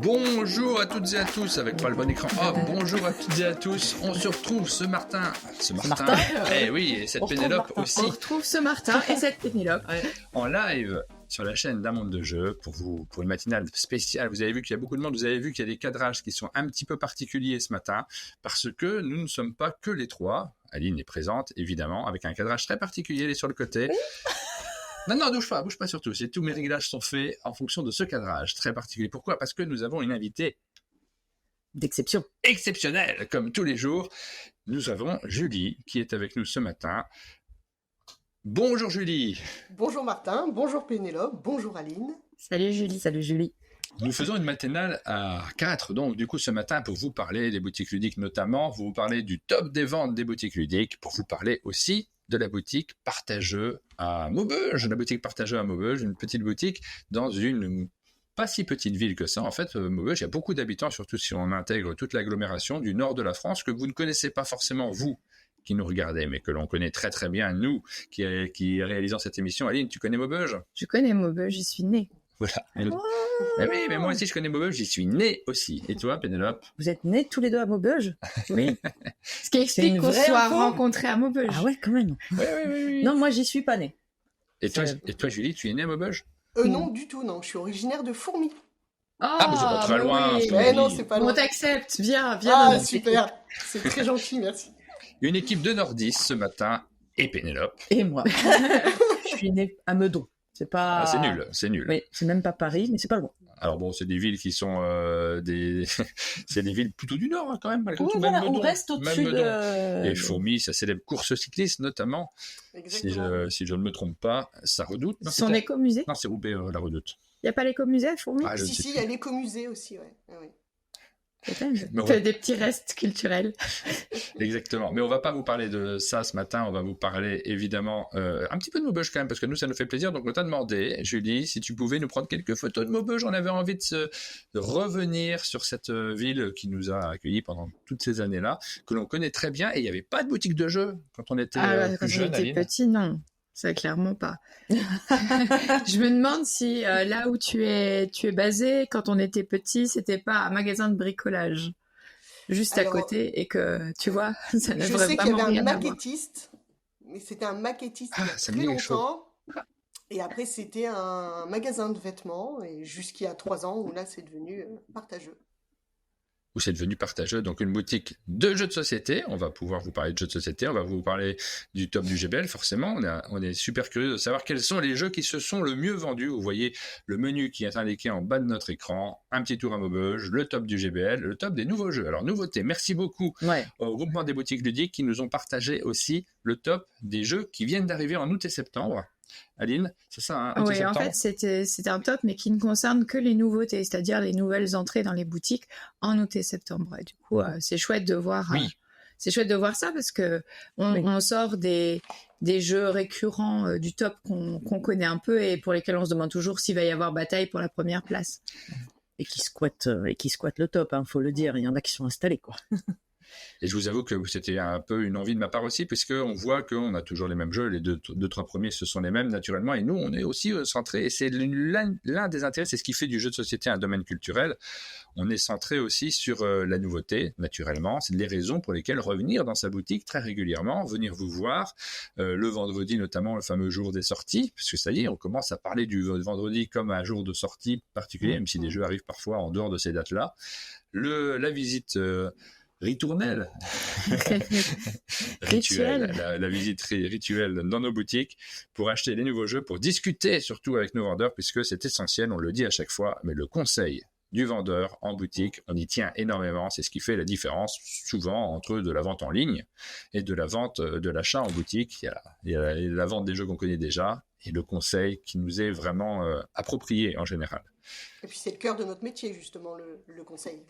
Bonjour à toutes et à tous, avec pas le bon écran. Oh, bonjour à toutes et à tous. On se retrouve ce Martin. Eh oui, et cette Pénélope aussi. On retrouve ce Martin et cette Pénélope. En live sur la chaîne d'Un Monde de Jeux pour une matinale spéciale. Vous avez vu qu'il y a beaucoup de monde. Vous avez vu qu'il y a des cadrages qui sont un petit peu particuliers ce matin parce que nous ne sommes pas que les trois. Aline est présente, évidemment, avec un cadrage très particulier. Elle est sur le côté. Non, bouge pas surtout. Tous mes réglages sont faits en fonction de ce cadrage très particulier. Pourquoi ? Parce que nous avons une invitée d'exception. Exceptionnelle, comme tous les jours. Nous avons Julie qui est avec nous ce matin. Bonjour Julie. Bonjour Martin, bonjour Pénélope, bonjour Aline. Salut Julie. Salut Julie. Nous faisons une matinale à 4, donc du coup ce matin pour vous parler des boutiques ludiques notamment, vous parler du top des ventes des boutiques ludiques, pour vous parler aussi de la boutique Partageux à Maubeuge. La boutique Partageux à Maubeuge, une petite boutique dans une pas si petite ville que ça. En fait, Maubeuge, il y a beaucoup d'habitants, surtout si on intègre toute l'agglomération du nord de la France, que vous ne connaissez pas forcément, vous, qui nous regardez, mais que l'on connaît très très bien, nous, qui réalisons cette émission. Aline, tu connais Maubeuge ? Je connais Maubeuge, j'y suis née. Voilà. Oui, mais moi aussi je connais Maubeuge, j'y suis né aussi. Et toi, Pénélope ? Vous êtes nés tous les deux à Maubeuge ? Oui. Ce qui explique qu'on soit rencontrés à Maubeuge. Ah ouais, quand même. Oui. Non, moi j'y suis pas née. Et toi, Julie, tu es née à Maubeuge ? Non, du tout, non. Je suis originaire de Fourmies. Ah, mais c'est pas très loin. Oui. Mais non, c'est pas loin. On t'accepte, viens. Ah, super. C'est très gentil, merci. Une équipe de nordistes ce matin et Pénélope. Et moi. Je suis née à Meudon. C'est pas. Ah, c'est nul. Oui, c'est même pas Paris, mais c'est pas loin. Alors bon, c'est des villes qui sont c'est des villes plutôt du nord hein, quand même, malgré tout. Voilà, Meudon, on reste au-dessus de. Et Fourmies, sa célèbre course cycliste notamment. Exactement. Si je ne me trompe pas, ça Redoute. Non, Son écomusée. Non, c'est Roubaix, la Redoute. Il n'y a pas l'écomusée à Fourmies ? Ah, Si, il y a l'écomusée aussi, ouais. Oui. Peut-être des petits restes culturels. Exactement. Mais on va pas vous parler de ça ce matin. On va vous parler évidemment un petit peu de Maubeuge quand même, parce que nous, ça nous fait plaisir. Donc, on t'a demandé, Julie, si tu pouvais nous prendre quelques photos de Maubeuge. On avait envie de revenir sur cette ville qui nous a accueillis pendant toutes ces années-là, que l'on connaît très bien. Et il n'y avait pas de boutique de jeux quand on était Quand plus jeune, j'étais petit, non. Ça, clairement pas. Je me demande si là où tu es basé, quand on était petit, c'était pas un magasin de bricolage juste à côté et que, tu vois, ça ne Je devrait sais qu'il y vraiment avait rien un à voir. maquettiste, mais c'était un maquettiste il y a ça très me dit quelque longtemps. Et après, c'était un magasin de vêtements, et jusqu'il y a 3 ans, où là, c'est devenu Partageux. Où c'est devenu Partageux, donc une boutique de jeux de société. On va pouvoir vous parler de jeux de société, on va vous parler du top du GBL, forcément. On est super curieux de savoir quels sont les jeux qui se sont le mieux vendus. Vous voyez le menu qui est indiqué en bas de notre écran, un petit tour à Maubeuge, le top du GBL, le top des nouveaux jeux. Alors, nouveauté, merci beaucoup au groupement des boutiques ludiques qui nous ont partagé aussi le top des jeux qui viennent d'arriver en août et septembre. Aline, c'est ça, hein, Oui, en fait, c'était un top, mais qui ne concerne que les nouveautés, c'est-à-dire les nouvelles entrées dans les boutiques en août et septembre. Et du coup, c'est chouette de voir. C'est chouette de voir ça parce que on sort des jeux récurrents du top qu'on connaît un peu et pour lesquels on se demande toujours s'il va y avoir bataille pour la première place. Et qui squattent le top, faut le dire. Il y en a qui sont installés, quoi. Et je vous avoue que c'était un peu une envie de ma part aussi, puisqu'on voit qu'on a toujours les mêmes jeux, les deux, trois premiers, ce sont les mêmes naturellement, et nous, on est aussi centré, et c'est l'un des intérêts, c'est ce qui fait du jeu de société un domaine culturel. On est centré aussi sur la nouveauté, naturellement, c'est les raisons pour lesquelles revenir dans sa boutique très régulièrement, venir vous voir, le vendredi notamment, le fameux jour des sorties, puisque ça y est, on commence à parler du vendredi comme un jour de sortie particulier, même si des jeux arrivent parfois en dehors de ces dates-là. La visite... ritournelle, rituelle, la visite rituelle dans nos boutiques pour acheter les nouveaux jeux, pour discuter surtout avec nos vendeurs, puisque c'est essentiel, on le dit à chaque fois, mais le conseil du vendeur en boutique, on y tient énormément, c'est ce qui fait la différence souvent entre de la vente en ligne et de la vente de l'achat en boutique. Il y a la vente des jeux qu'on connaît déjà et le conseil qui nous est vraiment approprié en général. Et puis c'est le cœur de notre métier justement, le conseil.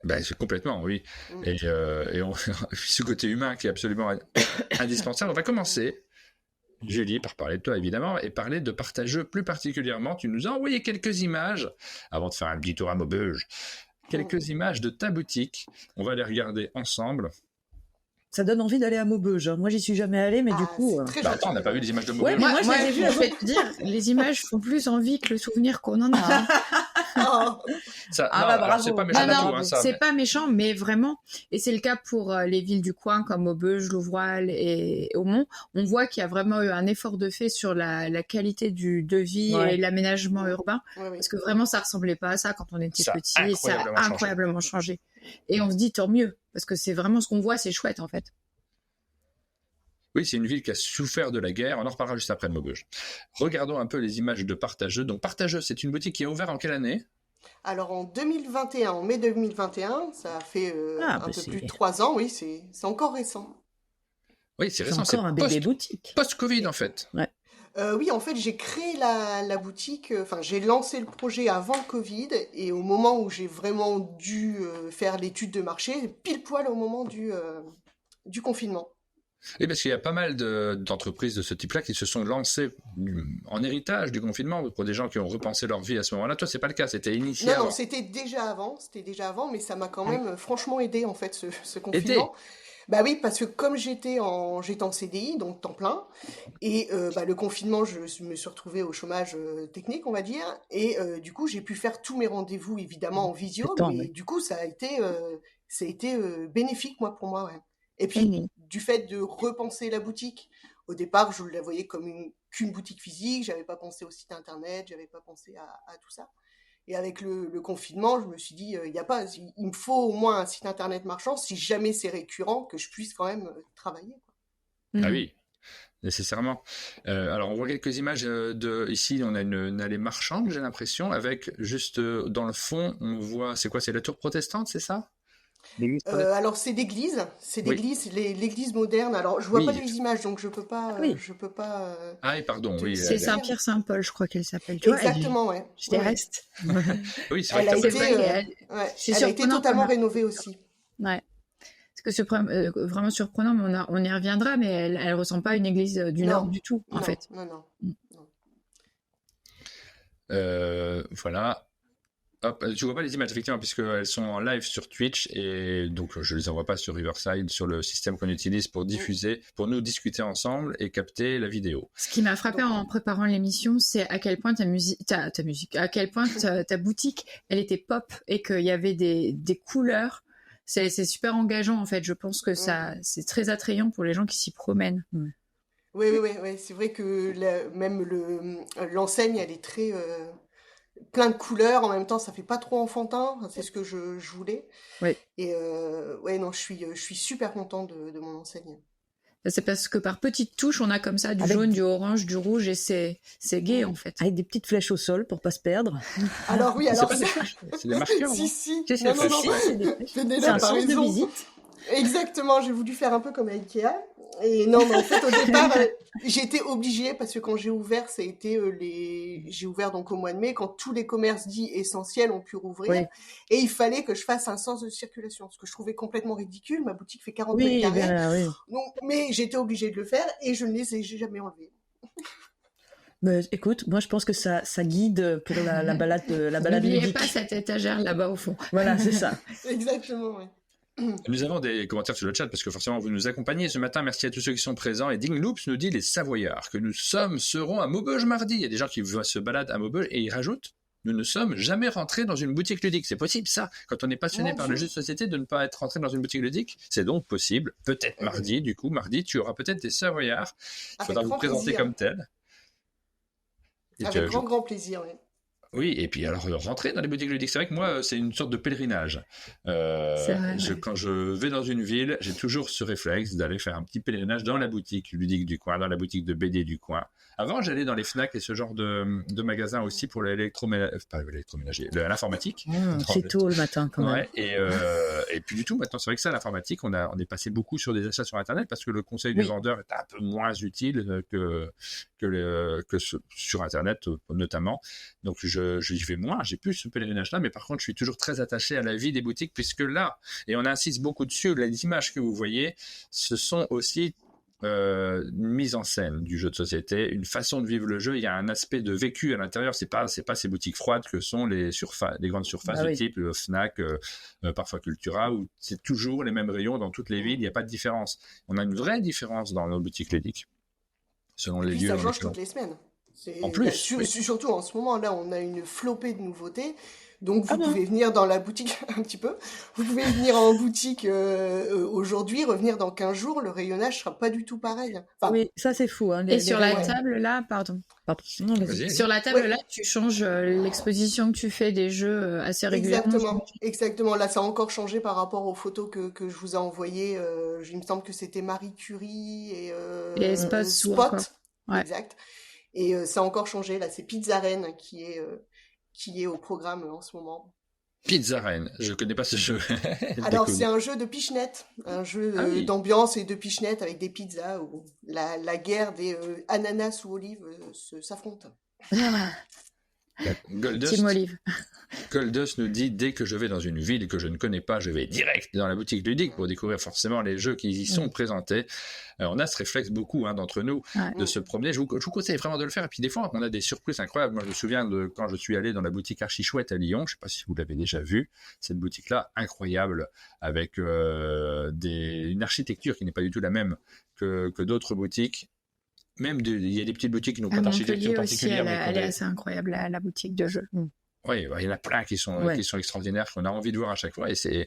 Ben, c'est complètement, oui. Et ce côté humain qui est absolument indispensable. On va commencer, Julie, par parler de toi, évidemment, et parler de Partageux plus particulièrement. Tu nous as envoyé quelques images, avant de faire un petit tour à Maubeuge, quelques images de ta boutique. On va les regarder ensemble. Ça donne envie d'aller à Maubeuge. Moi, j'y suis jamais allée, mais du coup... attends, on n'a pas vu les images de Maubeuge. Ouais, moi je les ai vues, je vais te dire, les images font plus envie que le souvenir qu'on en a. Oh. Ça, Ah non, bah alors, bravo. c'est pas méchant Non, du non, tout, hein, ça. c'est pas méchant, mais vraiment, et c'est le cas pour les villes du coin comme Maubeuge, Louvroil et Aumont, on voit qu'il y a vraiment eu un effort de fait sur la qualité de vie et Ouais. l'aménagement urbain, Ouais, oui. parce que vraiment, ça ressemblait pas à ça quand on était Ça a petit, et ça a incroyablement changé. incroyablement changé. Et on se dit, tant mieux, parce que c'est vraiment ce qu'on voit, c'est chouette, en fait. Oui, c'est une ville qui a souffert de la guerre. On en reparlera juste après de Maubeuge. Regardons un peu les images de Partageux. Donc, Partageux, c'est une boutique qui est ouverte en quelle année? Alors en 2021, en mai 2021, ça fait Ah, un bah peu c'est plus de 3 ans, oui, c'est encore récent. Oui, c'est c'est récent. C'est encore un bébé boutique. post-Covid, en fait. Ouais. Oui, en fait, j'ai créé la boutique, enfin, j'ai lancé le projet avant le Covid, et au moment où j'ai vraiment dû faire l'étude de marché, pile poil au moment du confinement. Et parce qu'il y a pas mal d'entreprises de ce type-là qui se sont lancées en héritage du confinement pour des gens qui ont repensé leur vie à ce moment-là. Toi, c'est pas le cas, c'était initié Non, non, avant. c'était déjà avant, mais ça m'a quand même franchement aidé, en fait, ce Aidé. confinement. Bah oui, parce que comme j'étais en CDI, donc temps plein, et bah, le confinement, je me suis retrouvée au chômage technique, on va dire, et du coup, j'ai pu faire tous mes rendez-vous, évidemment, en visio, Temps, mais ouais. du coup, ça a été bénéfique, pour moi, ouais. Et puis, Mhm. du fait de repenser la boutique, au départ, je la voyais comme qu'une boutique physique, j'avais pas pensé au site internet, j'avais pas pensé à tout ça. Et avec le confinement, je me suis dit, il me faut au moins un site internet marchand, si jamais c'est récurrent, que je puisse quand même travailler, quoi. Ah Mhm. oui, nécessairement. Alors, on voit quelques images ici, on a une allée marchande, j'ai l'impression, avec juste dans le fond, on voit, c'est quoi, c'est la tour protestante, c'est ça? Alors c'est Oui, d'église, l'église moderne. Alors je vois pas oui. les images, donc je peux pas, Ah oui. Ah, et pardon, oui. C'est dire. Saint-Pierre-Saint-Paul, je crois qu'elle s'appelle. Tu vois, Exactement, ouais. je Ouais, ouais. reste. Oui, c'est vrai Elle que a t'as pas C'est de vrai, été, c'est elle a été surprenant totalement comme. rénovée aussi. Ouais. Parce que c'est vraiment surprenant, mais on y reviendra, mais elle ressemble pas à une église du Nord Non, du tout, en non, fait. non, non, Mm. non. Voilà. Hop, tu vois pas les images effectivement puisqu'elles sont en live sur Twitch et donc je les envoie pas sur Riverside sur le système qu'on utilise pour diffuser, pour nous discuter ensemble et capter la vidéo. Ce qui m'a frappé Donc, en préparant l'émission, c'est à quel point ta musique, à quel point ta boutique, elle était pop et qu'il y avait des couleurs. C'est super engageant, en fait. Je pense que c'est très attrayant pour les gens qui s'y promènent. Ouais. oui, oui, oui, oui, c'est vrai que même l'enseigne, elle est très plein de couleurs. En même temps, ça fait pas trop enfantin. C'est ce que je voulais. Ouais. Et ouais, non, je suis super contente de mon enseigne. C'est parce que par petites touches, on a comme ça du Avec jaune, des- du orange, du rouge et c'est gai, en fait. Avec des petites flèches au sol pour pas se perdre. Alors oui, C'est alors pas des ça, flèches, c'est des marqueurs, si, non? si, C'est non, non, non, si, c'est des flèches. Pénélope C'est un a sens de raison. visite. Exactement, j'ai voulu faire un peu comme Ikea. Et non, mais en fait, au départ, j'ai été obligée parce que quand j'ai ouvert, ça a été j'ai ouvert donc au mois de mai, quand tous les commerces dits essentiels ont pu rouvrir. Oui. Et il fallait que je fasse un sens de circulation, ce que je trouvais complètement ridicule. Ma boutique fait 40 mètres Oui, carrés. ben, oui. Donc, mais j'étais obligée de le faire et je ne les ai jamais enlevés. Mais écoute, moi je pense que ça guide pour la balade N'oubliez ludique. pas cette étagère là-bas au fond. Voilà, c'est ça. Exactement, ouais. Nous avons des commentaires sur le chat parce que forcément vous nous accompagnez ce matin. Merci à tous ceux qui sont présents. Et Ding Loops nous dit les Savoyards que nous serons à Maubeuge mardi. Il y a des gens qui se baladent à Maubeuge et ils rajoutent nous ne sommes jamais rentrés dans une boutique ludique. C'est possible ça, quand on est passionné Mon par Dieu. le jeu de société, de ne pas être rentré dans une boutique ludique. C'est donc possible. Peut-être mardi, du coup, mardi, tu auras peut-être des Savoyards. Il Avec faudra vous grand présenter plaisir. comme tel. Et Avec que grand plaisir, oui. Oui, et puis alors rentrer dans les boutiques ludiques, c'est vrai que moi c'est une sorte de pèlerinage. C'est vrai, ouais. Quand je vais dans une ville, j'ai toujours ce réflexe d'aller faire un petit pèlerinage dans la boutique ludique du coin, dans la boutique de BD du coin. Avant, j'allais dans les Fnac et ce genre de magasins aussi pour l'informatique. C'est tôt le matin quand même. Ouais, et puis du tout, maintenant, c'est vrai que ça, l'informatique, on est passé beaucoup sur des achats sur Internet parce que le conseil du vendeur est un peu moins utile que sur Internet, notamment. Donc, j'y vais moins, j'ai plus ce pèlerinage-là, mais par contre, je suis toujours très attaché à la vie des boutiques puisque là, et on insiste beaucoup dessus, les images que vous voyez, ce sont aussi une mise en scène du jeu de société, une façon de vivre le jeu. Il y a un aspect de vécu à l'intérieur. C'est pas ces boutiques froides que sont les grandes surfaces du type Fnac, parfois Cultura, où c'est toujours les mêmes rayons dans toutes les villes. Il n'y a pas de différence. On a une vraie différence dans nos boutiques ludiques selon les lieux. Ça change toutes les semaines. En plus, surtout en ce moment, là, on a une flopée de nouveautés. Donc Ah vous bon? pouvez venir dans la boutique un petit peu. Vous pouvez venir en boutique aujourd'hui, revenir dans 15 jours, le rayonnage sera pas du tout pareil. Enfin, Oui, ça c'est fou, hein, Et les sur la rayons. ouais, table là, pardon. Pardon. Non, vas-y. Vas-y, Sur vas-y. la table ouais, là, tu changes l'exposition que tu fais des jeux assez régulièrement, exactement, j'imagine. exactement. Là, ça a encore changé par rapport aux photos que je vous ai envoyées. Il me semble que c'était Marie Curie et Et espace ou encore. Spot, Ouais. exact. Et ça a encore changé. Là, c'est Pizzaren qui est au programme en ce moment. Pizza Reine, je connais pas ce jeu. Alors, Déconne. c'est un jeu de pichenette, un jeu Ah oui. d'ambiance et de pichenette avec des pizzas où la guerre des ananas ou olives s'affronte. Team Goldust, Olive. Goldust nous dit dès que je vais dans une ville que je ne connais pas, je vais direct dans la boutique ludique pour découvrir forcément les jeux qui y sont présentés. On a ce réflexe beaucoup d'entre nous Ouais. de se promener. Je vous conseille vraiment de le faire. Et puis des fois, on a des surprises incroyables. Moi, je me souviens de quand je suis allé dans la boutique Archi Chouette à Lyon. Je ne sais pas si vous l'avez déjà vu. Cette boutique-là, incroyable, avec une architecture qui n'est pas du tout la même que d'autres boutiques. Même il y a des petites boutiques qui n'ont À pas d'architecture Montpellier aussi, particulière, mais qui ont elle est des, assez incroyable, la boutique de jeux. oui, il y en a plein qui sont extraordinaires, qu'on a envie de voir à chaque fois. Et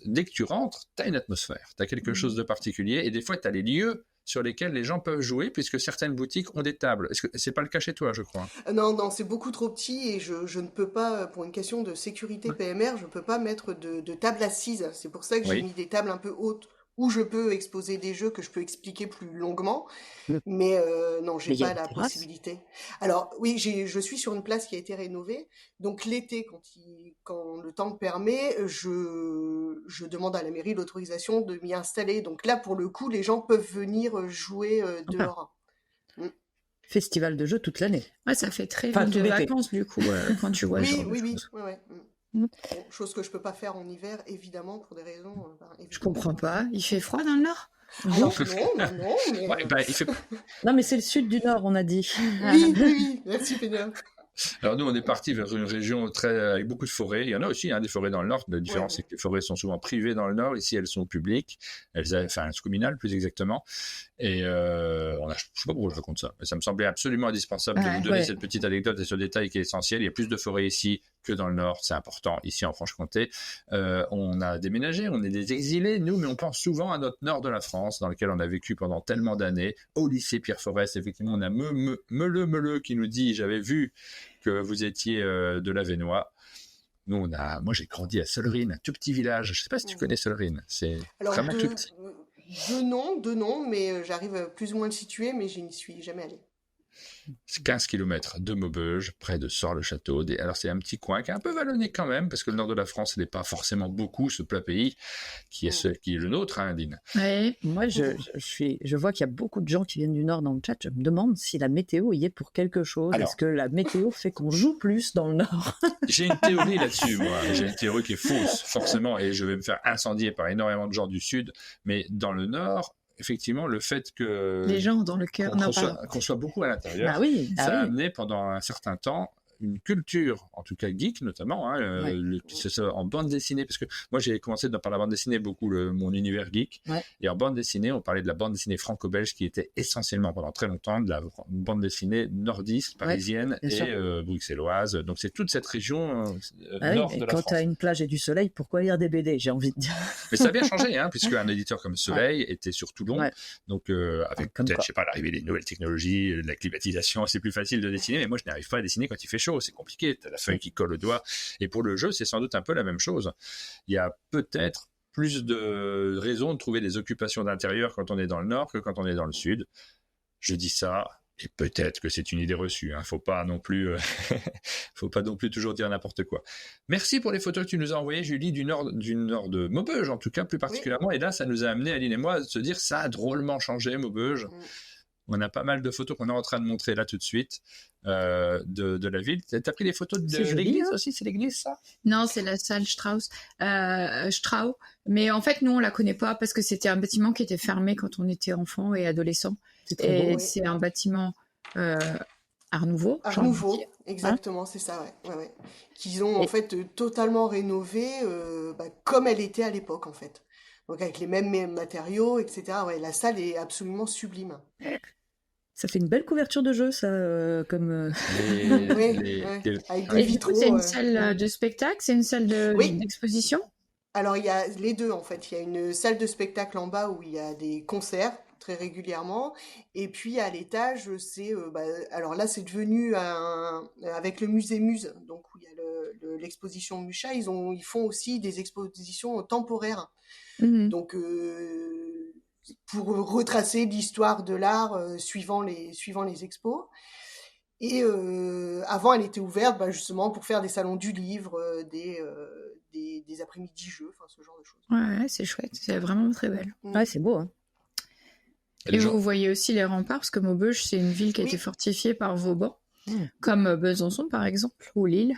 dès que tu rentres, tu as une atmosphère, tu as quelque chose de particulier. Et des fois, tu as les lieux sur lesquels les gens peuvent jouer, puisque certaines boutiques ont des tables. Est-ce que c'est pas le cas chez toi, je crois? Non, non, c'est beaucoup trop petit et je ne peux pas, pour une question de sécurité PMR, je peux pas mettre de table assise. C'est pour ça que j'ai Oui. mis des tables un peu hautes où je peux exposer des jeux que je peux expliquer plus longuement. Mais non, Mais j'ai il y a pas une la terrasse. possibilité. Alors oui, je suis sur une place qui a été rénovée. Donc l'été, quand le temps me permet, je demande à la mairie l'autorisation de m'y installer. Donc là, pour le coup, les gens peuvent venir jouer dehors. Mm. Festival de jeux toute l'année. Ouais, ça fait très Enfin, ville tout de l'été. vacances du coup, quand tu vois ce Oui, genre de oui, oui, choses. ouais, ouais. Mm. Bon, chose que je peux pas faire en hiver, évidemment, pour des raisons Je évidentes. comprends pas. Il fait froid dans le nord? Alors non, mais Ouais, il fait... Non, mais c'est le sud du nord, on a dit. oui, oui, oui, merci Pénia. Alors nous, on est parti vers une région avec beaucoup de forêts. Il y en a aussi des forêts dans le nord. La différence, Ouais. c'est que les forêts sont souvent privées dans le nord. Ici, elles sont publiques. Enfin, communales, plus exactement. Et je ne sais pas pourquoi je raconte ça, mais ça me semblait absolument indispensable de vous donner cette petite anecdote et ce détail qui est essentiel. Il y a plus de forêts ici que dans le nord, c'est important. Ici, en Franche-Comté, on a déménagé, on est des exilés, nous, mais on pense souvent à notre nord de la France, dans lequel on a vécu pendant tellement d'années. Au lycée Pierre Forest, effectivement, on a Meuleux qui nous dit « J'avais vu que vous étiez de l'Avesnois ». Nous, moi, j'ai grandi à Sollerine, un tout petit village. Je ne sais pas si tu connais Sollerine. C'est Alors vraiment tout petit. deux noms, mais j'arrive plus ou moins à le situer, mais je n'y suis jamais allée. C'est 15 km de Maubeuge, près de Sort-le-Château. Alors, c'est un petit coin qui est un peu vallonné quand même, parce que le nord de la France n'est pas forcément beaucoup ce plat pays qui est le nôtre, Dine. Ouais. Moi, je vois qu'il y a beaucoup de gens qui viennent du nord dans le chat. Je me demande si la météo y est pour quelque chose. Alors, est-ce que la météo fait qu'on joue plus dans le nord? J'ai une théorie là-dessus, moi. J'ai une théorie qui est fausse, forcément, et je vais me faire incendier par énormément de gens du sud. Mais dans le nord, effectivement, le fait que les gens dans le cœur, qu'on soit beaucoup à l'intérieur, ça a amené pendant un certain temps une culture, en tout cas geek notamment, que ce en bande dessinée, parce que moi j'ai commencé par la bande dessinée beaucoup mon univers geek, et en bande dessinée on parlait de la bande dessinée franco-belge qui était essentiellement pendant très longtemps de la bande dessinée nordiste, parisienne et bruxelloise, donc c'est toute cette région nord de la France. Quand tu as une plage et du soleil, pourquoi lire des BD, j'ai envie de dire. Mais ça a bien changé, puisque un éditeur comme Soleil était sur Toulon, donc avec peut-être, je sais pas, l'arrivée des nouvelles technologies, la climatisation, c'est plus facile de dessiner, mais moi je n'arrive pas à dessiner quand il fait chaud, c'est compliqué, t'as la feuille qui colle au doigt, et pour le jeu c'est sans doute un peu la même chose. Il y a peut-être plus de raisons de trouver des occupations d'intérieur quand on est dans le nord que quand on est dans le sud. Je dis ça, et peut-être que c'est une idée reçue, faut pas non plus toujours dire n'importe quoi. Merci pour les photos que tu nous as envoyées, Julie, du nord de Maubeuge en tout cas plus particulièrement, et là ça nous a amené, Aline et moi, à se dire ça a drôlement changé Maubeuge. On a pas mal de photos qu'on est en train de montrer là tout de suite de la ville. T'as pris des photos de l'église aussi? C'est l'église, ça? Non, c'est la salle Strauss. Mais en fait, nous, on la connaît pas parce que c'était un bâtiment qui était fermé quand on était enfant et adolescent. C'est très beau. C'est un bâtiment Art Nouveau. Art Nouveau, exactement, c'est ça, ouais. Qu'ils ont en fait totalement rénové comme elle était à l'époque, en fait. Donc avec les mêmes matériaux, etc. Ouais, la salle est absolument sublime. Ça fait une belle couverture de jeu, ça, comme... Avec des Et du coup, vitraux. c'est une salle de spectacle, c'est une salle Oui, d'exposition? alors il y a les deux en fait. Il y a une salle de spectacle en bas où il y a des concerts très régulièrement. Et puis à l'étage, alors là c'est devenu avec le musée Muse, donc où il y a l'exposition Mucha, ils font aussi des expositions temporaires. Mhm. Donc pour retracer l'histoire de l'art suivant les expos. Et avant, elle était ouverte justement pour faire des salons du livre, des après-midi jeux, enfin ce genre de choses. Ouais, c'est chouette, c'est vraiment très belle. Ouais, c'est beau, hein. Et vous voyez aussi les remparts, parce que Maubeuge, c'est une ville qui a été fortifiée par Vauban, comme Besançon par exemple, ou Lille,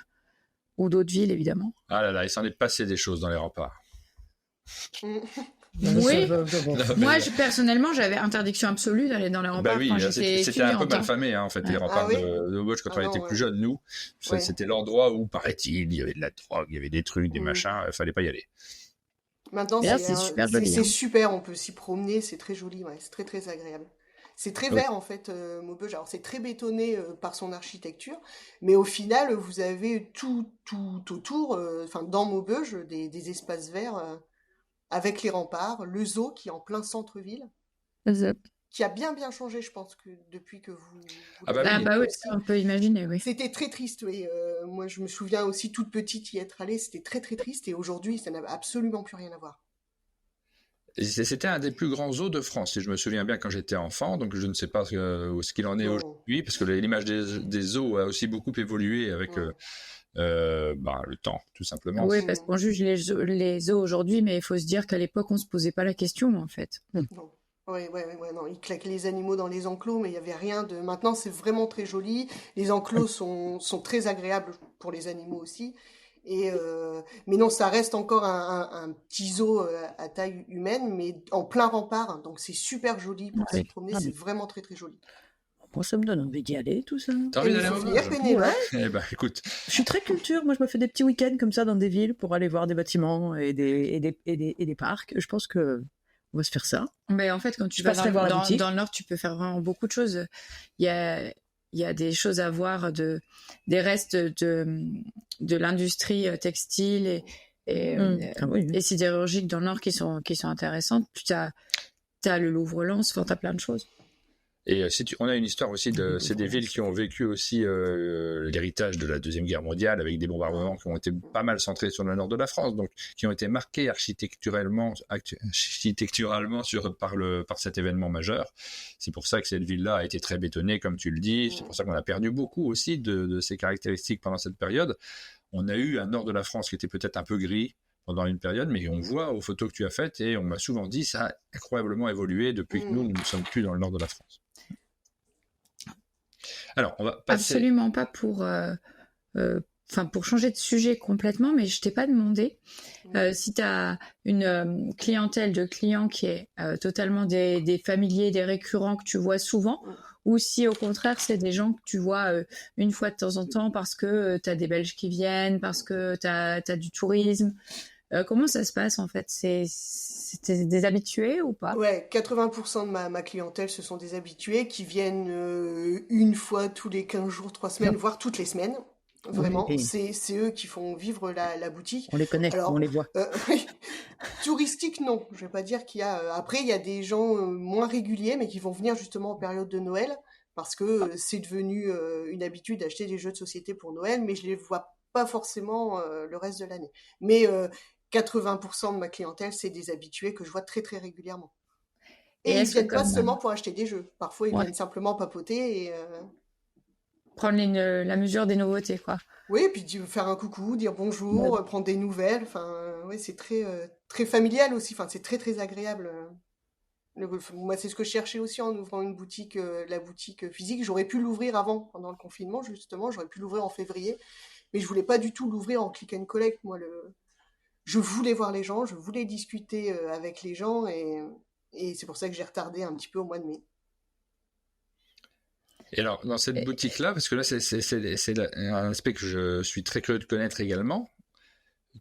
ou d'autres villes évidemment. Ah là là, il s'en est passé des choses dans les remparts. Oui, moi personnellement j'avais interdiction absolue d'aller dans les remparts Bah oui, quand j'étais c'était un peu étudiante. mal famé en fait, les remparts de Maubeuge quand on était plus jeunes, nous. C'était l'endroit où, paraît-il, il y avait de la drogue, il y avait des trucs, des machins, il fallait pas y aller. Maintenant, c'est super joli. C'est super, on peut s'y promener, c'est très joli, c'est très très agréable. C'est très vert en fait, Maubeuge. Alors c'est très bétonné par son architecture, mais au final, vous avez tout autour, dans Maubeuge, des espaces verts avec les remparts, le zoo qui est en plein centre-ville, qui a bien changé, je pense, que depuis que vous oui, on peut imaginer, oui. C'était très triste, oui. Moi, je me souviens aussi toute petite y être allée, c'était très très triste, et aujourd'hui, ça n'a absolument plus rien à voir. C'était un des plus grands zoos de France, si je me souviens bien, quand j'étais enfant, donc je ne sais pas ce qu'il en est aujourd'hui, parce que l'image des zoos a aussi beaucoup évolué avec le temps, tout simplement. Oui, parce qu'on juge les zoos aujourd'hui, mais il faut se dire qu'à l'époque, on ne se posait pas la question, en fait. Non. Ouais, non, ils claquaient les animaux dans les enclos, mais il n'y avait rien de... Maintenant, c'est vraiment très joli. Les enclos sont très agréables pour les animaux aussi. Mais non, ça reste encore un petit zoo à taille humaine, mais en plein rempart. Donc, c'est super joli pour s'y promener. C'est vraiment très, très joli. Moi, ça me donne envie d'y aller, tout ça. T'as envie d'aller Ouais. Eh ben, écoute. Je suis très culture. Moi, je me fais des petits week-ends comme ça dans des villes pour aller voir des bâtiments et des parcs. Je pense que on va se faire ça. Mais en fait, quand tu vas dans le Nord, tu peux faire vraiment beaucoup de choses. Il y a des choses à voir, des restes de l'industrie textile et sidérurgique dans le Nord qui sont intéressantes. Puis t'as le Louvre-Lens, t'as plein de choses. Et on a une histoire aussi c'est des villes qui ont vécu aussi l'héritage de la Deuxième Guerre mondiale avec des bombardements qui ont été pas mal centrés sur le nord de la France, donc qui ont été marqués architecturalement par cet événement majeur. C'est pour ça que cette ville-là a été très bétonnée, comme tu le dis. C'est pour ça qu'on a perdu beaucoup aussi de ses caractéristiques pendant cette période. On a eu un nord de la France qui était peut-être un peu gris pendant une période, mais on voit aux photos que tu as faites, et on m'a souvent dit ça a incroyablement évolué depuis que nous ne sommes plus dans le nord de la France. Alors, on va passer... Absolument pas pour changer de sujet complètement, mais je t'ai pas demandé si tu as une clientèle de clients qui est totalement des familiers, des récurrents que tu vois souvent, ou si au contraire c'est des gens que tu vois une fois de temps en temps parce que tu as des Belges qui viennent, parce que tu as du tourisme. Comment ça se passe en fait? C'est des habitués ou pas? Ouais, 80% de ma clientèle, ce sont des habitués qui viennent une fois tous les 15 jours, 3 semaines, voire toutes les semaines. Vraiment, c'est eux qui font vivre la boutique. On les connaît, on les voit. Touristique, non. Je vais pas dire qu'il y a... Après, il y a des gens moins réguliers, mais qui vont venir justement en période de Noël, parce que c'est devenu une habitude d'acheter des jeux de société pour Noël, mais je les vois pas forcément le reste de l'année. Mais 80% de ma clientèle, c'est des habitués que je vois très très régulièrement. Et ils ne viennent pas seulement pour acheter des jeux. Parfois, ils viennent simplement papoter et... prendre la mesure des nouveautés, quoi. Oui, et puis faire un coucou, dire bonjour, prendre des nouvelles. Enfin, c'est très très familial aussi. Enfin, c'est très très agréable. Moi, c'est ce que je cherchais aussi en ouvrant une boutique, la boutique physique. J'aurais pu l'ouvrir avant, pendant le confinement, justement. J'aurais pu l'ouvrir en février, mais je voulais pas du tout l'ouvrir en click and collect. Moi, je voulais voir les gens, je voulais discuter avec les gens, et c'est pour ça que j'ai retardé un petit peu au mois de mai. Et alors, dans cette boutique-là, parce que là, c'est un aspect que je suis très curieux de connaître également,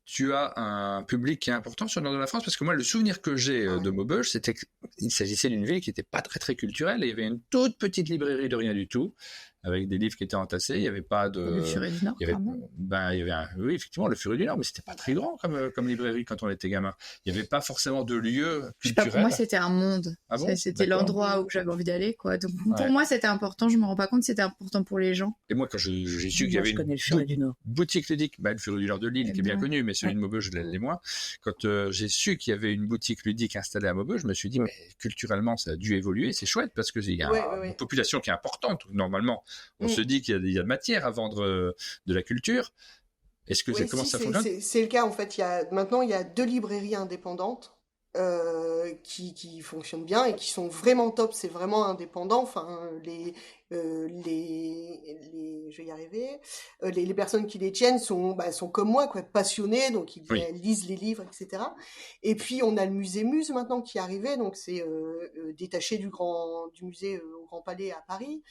tu as un public qui est important sur le nord de la France, parce que moi, le souvenir que j'ai de Maubeuge, c'était qu'il s'agissait d'une ville qui n'était pas très, très culturelle, et il y avait une toute petite librairie de rien du tout, avec des livres qui étaient entassés. Il n'y avait pas de. Le Furet du Nord, il y avait, oui, effectivement, le Furet du Nord, mais c'était pas très grand comme librairie quand on était gamin. Il n'y avait pas forcément de lieu culturel. Pour moi, c'était un monde. Ah bon, c'était l'endroit où j'avais envie d'aller, quoi. Donc, pour moi, c'était important. Je me rends pas compte, c'était important pour les gens. Et moi, quand j'ai su qu'il y avait une boutique ludique, le Furet du Nord de Lille, qui est bien connu, mais celui de Maubeuge, je l'ai moins. Quand j'ai su qu'il y avait une boutique ludique installée à Maubeuge, je me suis dit, mais culturellement, ça a dû évoluer. C'est chouette parce qu'il y a une population qui est importante. Normalement, on se dit qu'il y a de matière à vendre de la culture. Est-ce que comment ça fonctionne ? C'est le cas, en fait. Maintenant, il y a 2 librairies indépendantes qui fonctionnent bien et qui sont vraiment top. C'est vraiment indépendant. Enfin, je vais y arriver. Les personnes qui les tiennent sont comme moi, quoi, passionnés, donc ils lisent les livres, etc. Et puis on a le musée Muse maintenant qui est arrivé, donc c'est détaché du musée au Grand Palais à Paris.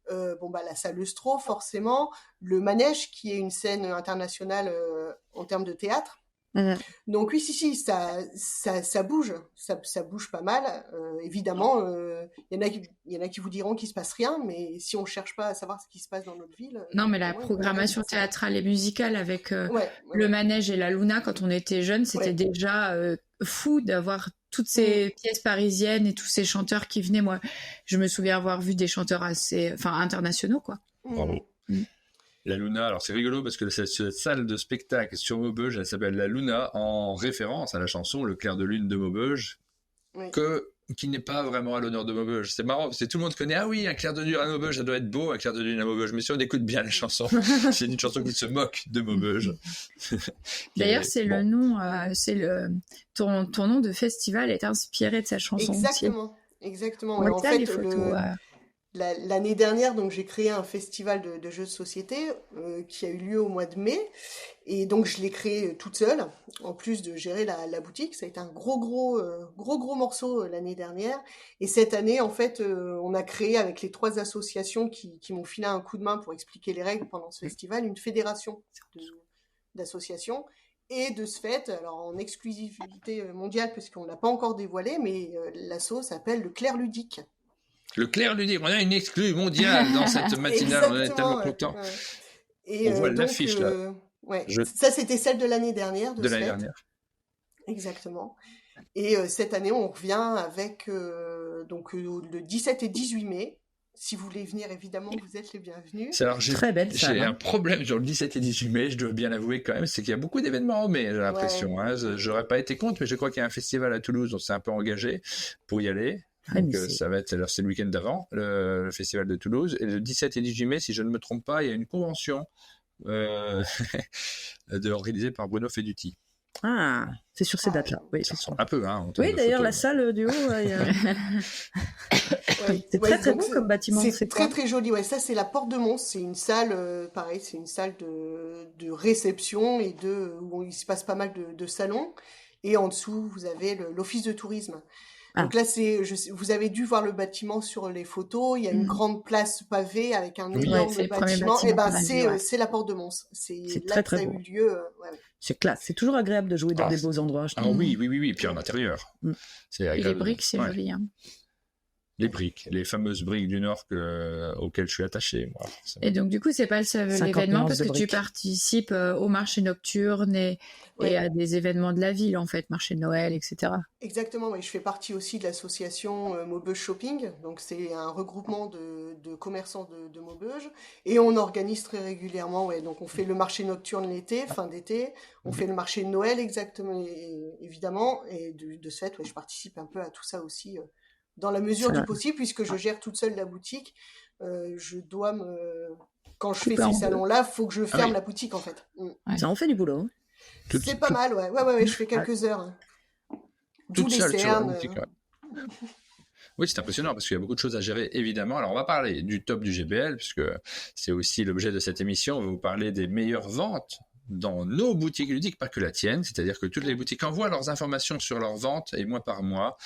La salle Eustro, forcément, le Manège, qui est une scène internationale en termes de théâtre. Donc oui, ça bouge, ça bouge pas mal. Évidemment, il y en a qui vous diront qu'il se passe rien, mais si on cherche pas à savoir ce qui se passe dans notre ville. Non, mais la programmation théâtrale et musicale avec le Manège et la Luna, quand on était jeune, c'était déjà fou d'avoir toutes ces pièces parisiennes et tous ces chanteurs qui venaient. Moi, je me souviens avoir vu des chanteurs internationaux, quoi. Bravo. La Luna, alors c'est rigolo parce que cette salle de spectacle sur Maubeuge, elle s'appelle La Luna en référence à la chanson Le Clair de Lune de Maubeuge, qui n'est pas vraiment à l'honneur de Maubeuge. C'est marrant parce que tout le monde connaît, ah oui, un clair de lune à Maubeuge, ça doit être beau, un clair de lune à Maubeuge. Mais si on écoute bien la chanson, c'est une chanson qui se moque de Maubeuge. D'ailleurs, c'est le nom, ton nom de festival est inspiré de sa chanson. Exactement. En fait, l'année dernière, donc j'ai créé un festival de jeux de société qui a eu lieu au mois de mai, et donc je l'ai créé toute seule, en plus de gérer la boutique. Ça a été un gros morceau l'année dernière, et cette année, en fait, on a créé avec les 3 associations qui m'ont filé un coup de main pour expliquer les règles pendant ce festival, une fédération d'associations. Et de ce fait, alors en exclusivité mondiale, puisqu'on ne l'a pas encore dévoilé, mais l'asso s'appelle le Clair Ludique. Le Clair Ludique, on a une exclue mondiale dans cette matinale, on est tellement contents. Et on voit l'affiche là. Ça, c'était celle de l'année dernière. De l'année dernière. Exactement. Et cette année, on revient avec le 17 et 18 mai. Si vous voulez venir, évidemment, vous êtes les bienvenus. Alors, très belle salle. J'ai un problème sur le 17 et 18 mai, je dois bien l'avouer quand même, c'est qu'il y a beaucoup d'événements en mai, j'ai l'impression. J'aurais pas été contre, mais je crois qu'il y a un festival à Toulouse, on s'est un peu engagé pour y aller. Donc, ça va être, alors c'est le week-end d'avant, le festival de Toulouse. Et le 17 et 18 mai, si je ne me trompe pas, il y a une convention organisée par Bruno Feduti. Ah, c'est sur ces dates-là. Oui, un peu, hein. Oui, d'ailleurs, la salle du haut, c'est très beau comme bâtiment. C'est très très joli. Ouais, ça c'est la Porte de Mons. C'est une salle, pareil, c'est une salle de réception et où il se passe pas mal de salons. Et en dessous, vous avez l'office de tourisme. Donc là, vous avez dû voir le bâtiment sur les photos. Il y a une grande place pavée avec un énorme bâtiment. Et c'est la Porte de Mons. C'est là que ça a eu lieu. C'est classe. C'est toujours agréable de jouer dans des beaux endroits. Oui. Et puis en intérieur. Et les briques, c'est joli. Hein. Les briques, les fameuses briques du Nord auxquelles je suis attaché. Moi. Et donc, du coup, c'est pas le seul événement parce que tu participes au marché nocturne et à des événements de la ville, en fait, marché de Noël, etc. Exactement, je fais partie aussi de l'association Maubeuge Shopping. Donc, c'est un regroupement de commerçants de Maubeuge. Et on organise très régulièrement, donc on fait le marché nocturne l'été, fin d'été. On fait le marché de Noël, exactement, évidemment. Et de ce fait, je participe un peu à tout ça aussi. Dans la mesure du possible, puisque je gère toute seule la boutique, je dois quand je fais ces salons-là, il faut que je ferme la boutique, en fait. Ça en fait du boulot. Hein. C'est pas mal, ouais, je fais quelques heures. Hein. Toute seule sur la boutique, Oui, c'est impressionnant parce qu'il y a beaucoup de choses à gérer, évidemment. Alors, on va parler du top du GBL, puisque c'est aussi l'objet de cette émission. On va vous parler des meilleures ventes dans nos boutiques ludiques, pas que la tienne, c'est-à-dire que toutes les boutiques envoient leurs informations sur leur vente, et mois par mois,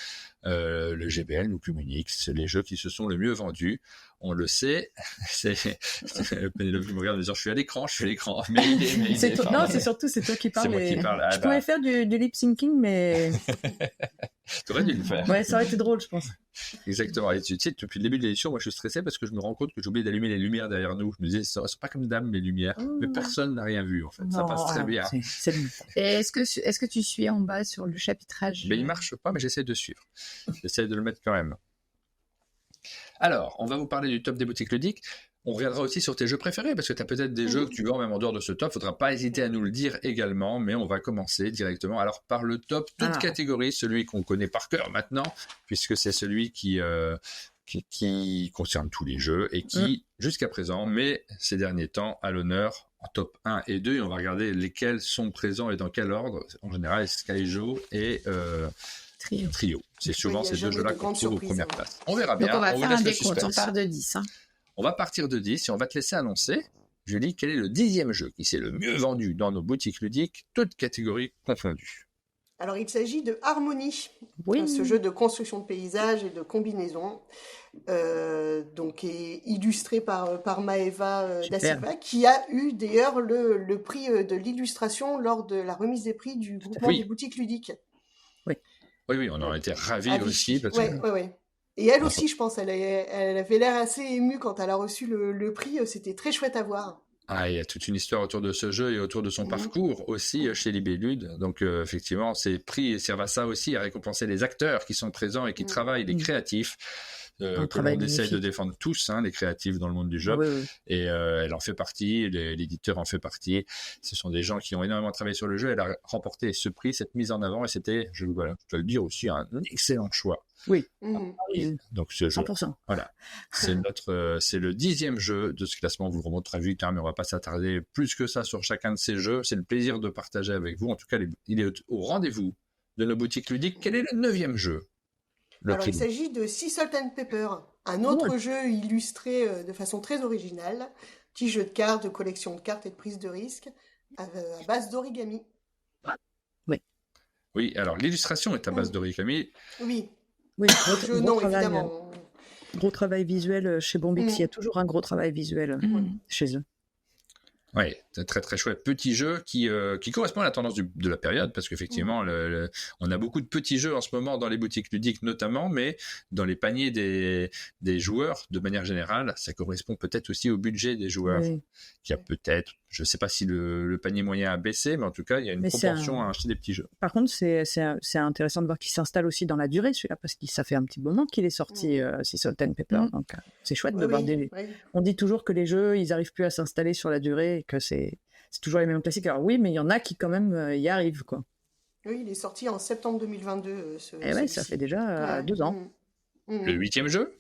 le GBL nous communique les jeux qui se sont le mieux vendus. On le sait. Pénélope me regarde en disant je suis à l'écran. Mais non, c'est surtout c'est toi qui parles. C'est moi qui parle. Je pourrais faire du lip syncing, mais t'aurais dû le faire. Ouais, ça aurait été drôle, je pense. Exactement. Et tu sais, depuis le début de l'émission, moi je suis stressé parce que je me rends compte que j'ai oublié d'allumer les lumières derrière nous. Je me disais, c'est pas comme dame les lumières, mais personne n'a rien vu en fait. Ça passe très bien. C'est lui. Et est-ce que tu suis en bas sur le chapitrage? Mais il marche pas, mais j'essaie de suivre. J'essaie de le mettre quand même. Alors, on va vous parler du top des boutiques ludiques. On reviendra aussi sur tes jeux préférés, parce que tu as peut-être des jeux que tu vends même en dehors de ce top. Il ne faudra pas hésiter à nous le dire également, mais on va commencer directement. Alors, par le top, toute catégorie, celui qu'on connaît par cœur maintenant, puisque c'est celui qui concerne tous les jeux et qui, jusqu'à présent, met ces derniers temps à l'honneur en top 1 et 2. Et on va regarder lesquels sont présents et dans quel ordre. En général, Skyjo et... Trio. C'est souvent ces deux jeux-là qu'on trouve aux premières places. On verra bien. Donc on va faire un décompte, on part de 10. On va partir de 10 et on va te laisser annoncer, Julie, quel est le 10e jeu qui s'est le mieux vendu dans nos boutiques ludiques, toutes catégories confondues. Alors il s'agit de Harmonie, ce jeu de construction de paysages et de combinaison, donc est illustré par Maeva Da Silva, qui a eu d'ailleurs le prix de l'illustration lors de la remise des prix du groupement des boutiques ludiques. Oui, on en était ravis aussi. Oui. Et elle aussi, je pense, elle avait l'air assez émue quand elle a reçu le prix. C'était très chouette à voir. Il y a toute une histoire autour de ce jeu et autour de son parcours aussi chez Libellude. Donc effectivement, ces prix servent à ça aussi, à récompenser les acteurs qui sont présents et qui travaillent, les créatifs. Que l'on essaye de défendre tous, les créatifs dans le monde du jeu. Et elle en fait partie, l'éditeur en fait partie. Ce sont des gens qui ont énormément travaillé sur le jeu. Elle a remporté ce prix, cette mise en avant, et c'était, je dois le dire aussi, un excellent choix. Oui. Donc ce jeu, 100%. voilà, c'est le 10e jeu de ce classement. Vous le remonterez vite, mais on va pas s'attarder plus que ça sur chacun de ces jeux. C'est le plaisir de partager avec vous. En tout cas, il est au rendez-vous de nos boutiques ludiques. Quel est le 9e jeu? Alors, il s'agit de Sea Salt and Pepper, un autre jeu illustré de façon très originale, petit jeu de cartes, de collection de cartes et de prise de risque, à base d'origami. Oui, alors l'illustration est à base d'origami. Oui, gros travail, évidemment. Gros travail visuel chez Bombix, il y a toujours un gros travail visuel chez eux. Oui, c'est très très chouette. Petit jeu qui correspond à la tendance de la période, parce qu'effectivement, on a beaucoup de petits jeux en ce moment dans les boutiques ludiques notamment, mais dans les paniers des joueurs, de manière générale, ça correspond peut-être aussi au budget des joueurs, qui a peut-être, je ne sais pas si le panier moyen a baissé, mais en tout cas, il y a une proportion à acheter des petits jeux. Par contre, c'est intéressant de voir qu'il s'installe aussi dans la durée, celui-là, parce que ça fait un petit moment qu'il est sorti, Sea Salt and Pepper, donc c'est chouette de voir On dit toujours que les jeux, ils n'arrivent plus à s'installer sur la durée, et que c'est toujours les mêmes classiques. Alors oui, mais il y en a qui quand même y arrivent, quoi. Oui, il est sorti en septembre 2022. Ça fait déjà 2 ans. Le 8e jeu?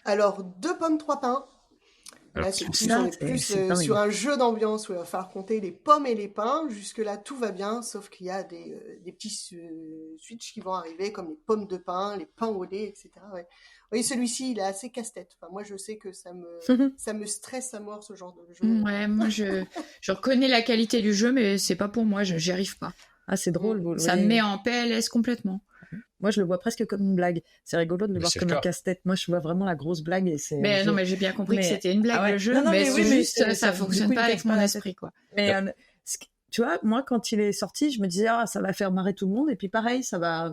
Alors, 2 pommes, 3 pains. Là, on est plus sur un jeu d'ambiance où il va falloir compter les pommes et les pains. Jusque-là, tout va bien, sauf qu'il y a des petits switches qui vont arriver, comme les pommes de pain, les pains au lait, etc. Oui, celui-ci, il est assez casse-tête. Enfin, moi, je sais que ça me stresse à mort, ce genre de jeu. Ouais, moi, je reconnais la qualité du jeu, mais c'est pas pour moi, j'y arrive pas. Ah, c'est drôle. Ça me met en PLS complètement. Moi, je le vois presque comme une blague. C'est rigolo de le voir comme un casse-tête. Moi, je vois vraiment la grosse blague. Et non, mais j'ai bien compris que c'était une blague, le jeu, mais c'est juste, ça fonctionne pas avec mon esprit, quoi. Mais tu vois, moi, quand il est sorti, je me disais, ça va faire marrer tout le monde. Et puis, pareil, ça va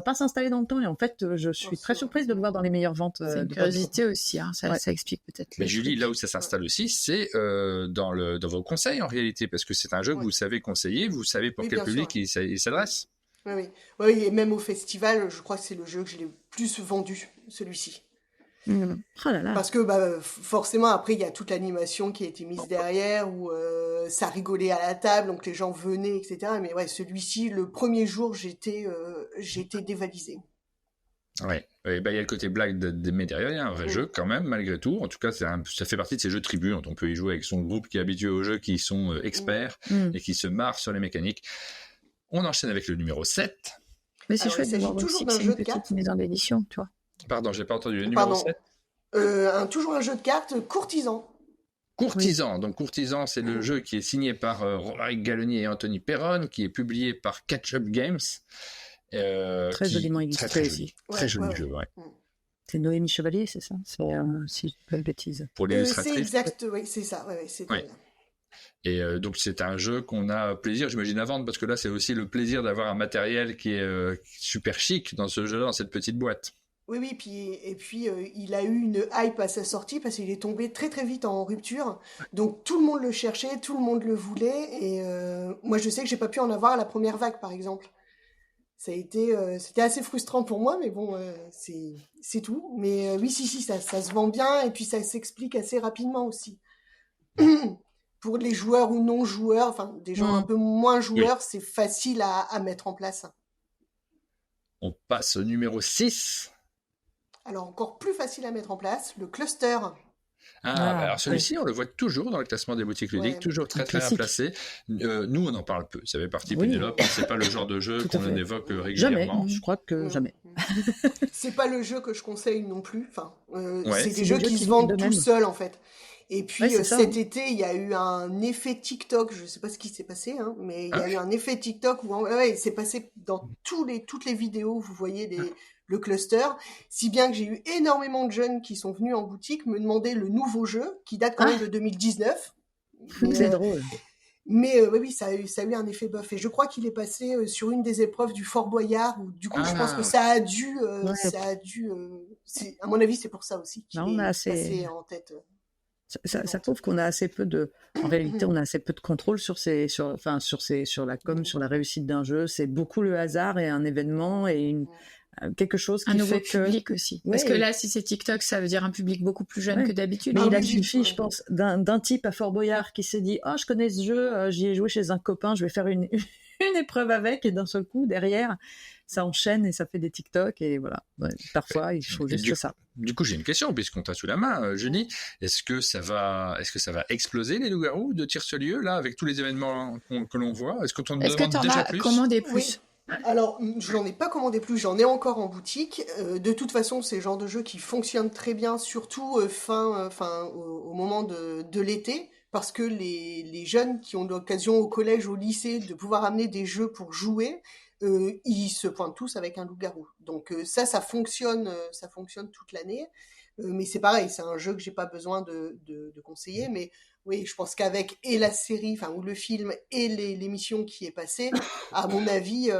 pas s'installer dans le temps. Et en fait, je suis très surprise de le voir dans les meilleures ventes. C'est une curiosité aussi, ça explique peut-être. Mais Julie, là où ça s'installe aussi, c'est dans vos conseils, en réalité, parce que c'est un jeu que vous savez conseiller, vous savez pour quel public il s'adresse. Oui, et même au festival, je crois que c'est le jeu que j'ai le plus vendu, celui-ci. Parce que forcément, après, il y a toute l'animation qui a été mise derrière, où ça rigolait à la table, donc les gens venaient, etc. Mais ouais, celui-ci, le premier jour, j'étais dévalisée. Ouais, il y a le côté blague mais derrière, il y a un vrai jeu quand même, malgré tout. En tout cas, ça fait partie de ces jeux tribus dont on peut y jouer avec son groupe qui est habitué aux jeux, qui sont experts et qui se marrent sur les mécaniques. On enchaîne avec le numéro 7. Mais c'est chouette de voir aussi que c'est une petite maison d'édition, tu vois. Pardon, j'ai pas entendu le numéro 7. Toujours un jeu de cartes, Courtisan. Courtisan. Donc Courtisan, c'est le jeu qui est signé par Romaric Galloni et Anthony Perron, qui est publié par Catch-Up Games. Très joliment illustré très aussi. Très joli jeu, ouais. C'est Noémie Chevalier, c'est ça? C'est, si je dis pas de bêtises. Pour l'illustratrice. C'est exact, oui, c'est ça. C'est elle. Et donc c'est un jeu qu'on a plaisir, j'imagine, à vendre, parce que là c'est aussi le plaisir d'avoir un matériel qui est super chic dans ce jeu-là, dans cette petite boîte. Oui, puis il a eu une hype à sa sortie parce qu'il est tombé très très vite en rupture. Donc tout le monde le cherchait, tout le monde le voulait. Et moi je sais que j'ai pas pu en avoir à la première vague par exemple. C'était assez frustrant pour moi, mais bon, c'est tout. Mais oui, si, ça se vend bien et puis ça s'explique assez rapidement aussi. Pour les joueurs ou non-joueurs, enfin des gens un peu moins joueurs, c'est facile à mettre en place. On passe au numéro 6. Alors encore plus facile à mettre en place, le cluster. Alors celui-ci, on le voit toujours dans le classement des boutiques ludiques, toujours très très bien placé. Nous, on en parle peu. Ça fait partie Pénélope. C'est pas le genre de jeu qu'on évoque régulièrement. Jamais. Je crois que jamais. C'est pas le jeu que je conseille non plus. Enfin, c'est des jeux qui se vendent tout seuls en fait. Et puis cet été, il y a eu un effet TikTok. Je sais pas ce qui s'est passé, hein, mais il y a eu un effet TikTok où il s'est passé dans toutes les vidéos. Vous voyez le cluster, si bien que j'ai eu énormément de jeunes qui sont venus en boutique me demander le nouveau jeu qui date quand même de 2019. C'est drôle. Mais oui, ça a eu un effet bof. Et je crois qu'il est passé sur une des épreuves du Fort Boyard. Où, du coup, je pense que ça a dû. À mon avis, c'est pour ça aussi qu'il est passé en tête. Ça prouve qu'on a assez peu de. En réalité, on a assez peu de contrôle sur la com, sur la réussite d'un jeu. C'est beaucoup le hasard et un événement et quelque chose qui un nouveau fait public aussi. Parce que là, si c'est TikTok, ça veut dire un public beaucoup plus jeune que d'habitude. Mais il a suffi, je pense, d'un type à Fort Boyard qui s'est dit « Oh, je connais ce jeu, j'y ai joué chez un copain, je vais faire une épreuve avec. » Et d'un seul coup, derrière, ça enchaîne et ça fait des TikTok. Et voilà, parfois, il faut juste ça. Du coup, j'ai une question, puisqu'on t'a sous la main, Julie. Est-ce que ça va exploser, les loups-garous de Tire-ce-Lieu, là, avec tous les événements que l'on voit? Est-ce que tu en demandes déjà plus? Commandé plus? Alors, je n'en ai pas commandé plus, j'en ai encore en boutique. De toute façon, c'est le genre de jeu qui fonctionne très bien, surtout au moment de l'été, parce que les jeunes qui ont l'occasion au collège, au lycée, de pouvoir amener des jeux pour jouer, ils se pointent tous avec un loup-garou. Donc ça fonctionne toute l'année. Mais c'est pareil, c'est un jeu que j'ai pas besoin de conseiller, mais oui, je pense qu'avec et la série, ou le film et l'émission qui est passée, à mon avis,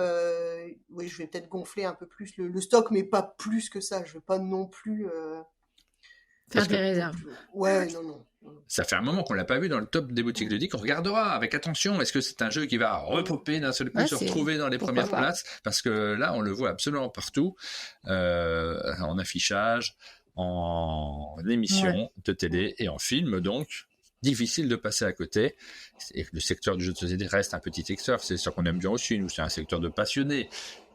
oui, je vais peut-être gonfler un peu plus le stock, mais pas plus que ça. Je vais pas non plus faire des réserves. Ouais, non. Ça fait un moment qu'on l'a pas vu dans le top des boutiques ludiques. On regardera avec attention. Est-ce que c'est un jeu qui va repopper d'un seul coup, se retrouver dans les premières places? Parce que là, on le voit absolument partout, en affichage, en émission de télé et en film, donc difficile de passer à côté. Et le secteur du jeu de société reste un petit secteur, c'est sûr qu'on aime bien aussi, nous, c'est un secteur de passionnés.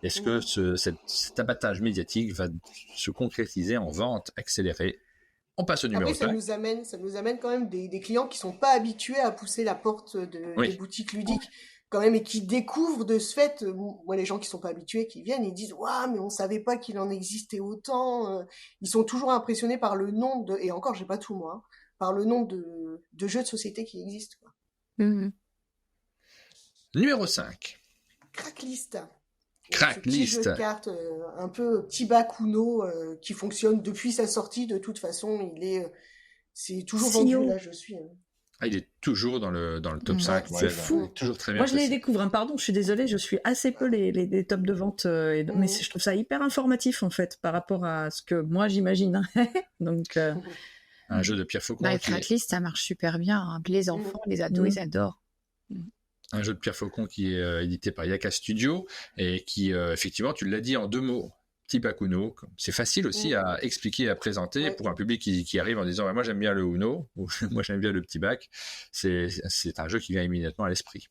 Est-ce que cet abattage médiatique va se concrétiser en vente accélérée? On passe au numéro 5. Ça nous amène quand même des clients qui sont pas habitués à pousser la porte des boutiques ludiques quand même et qui découvrent de ce fait, moi les gens qui sont pas habitués, qui viennent, ils disent waouh, mais on savait pas qu'il en existait autant. Ils sont toujours impressionnés par le nombre et encore j'ai pas tout moi, par le nombre de jeux de société qui existent, quoi. Numéro 5. Cracklist. Cracklist. Ce petit jeu de cartes un peu petit bac Uno qui fonctionne depuis sa sortie. De toute façon, c'est toujours vendu. Là, je suis. Il est toujours dans le top 5. C'est fou. Toujours très bien. Moi, je les découvre. Pardon, je suis désolée, je suis assez peu les tops de vente. Mais je trouve ça hyper informatif, en fait, par rapport à ce que moi, j'imagine. Donc, un jeu de Pierre Faucon. Cracklist, ça marche super bien. Hein. Les enfants, les ados, ils adorent. Un jeu de Pierre Faucon qui est édité par Yaka Studio et qui, effectivement, tu l'as dit en 2 mots, type Uno. C'est facile aussi à expliquer et à présenter pour un public qui arrive en disant moi j'aime bien le Uno ou moi j'aime bien le petit bac. C'est un jeu qui vient immédiatement à l'esprit.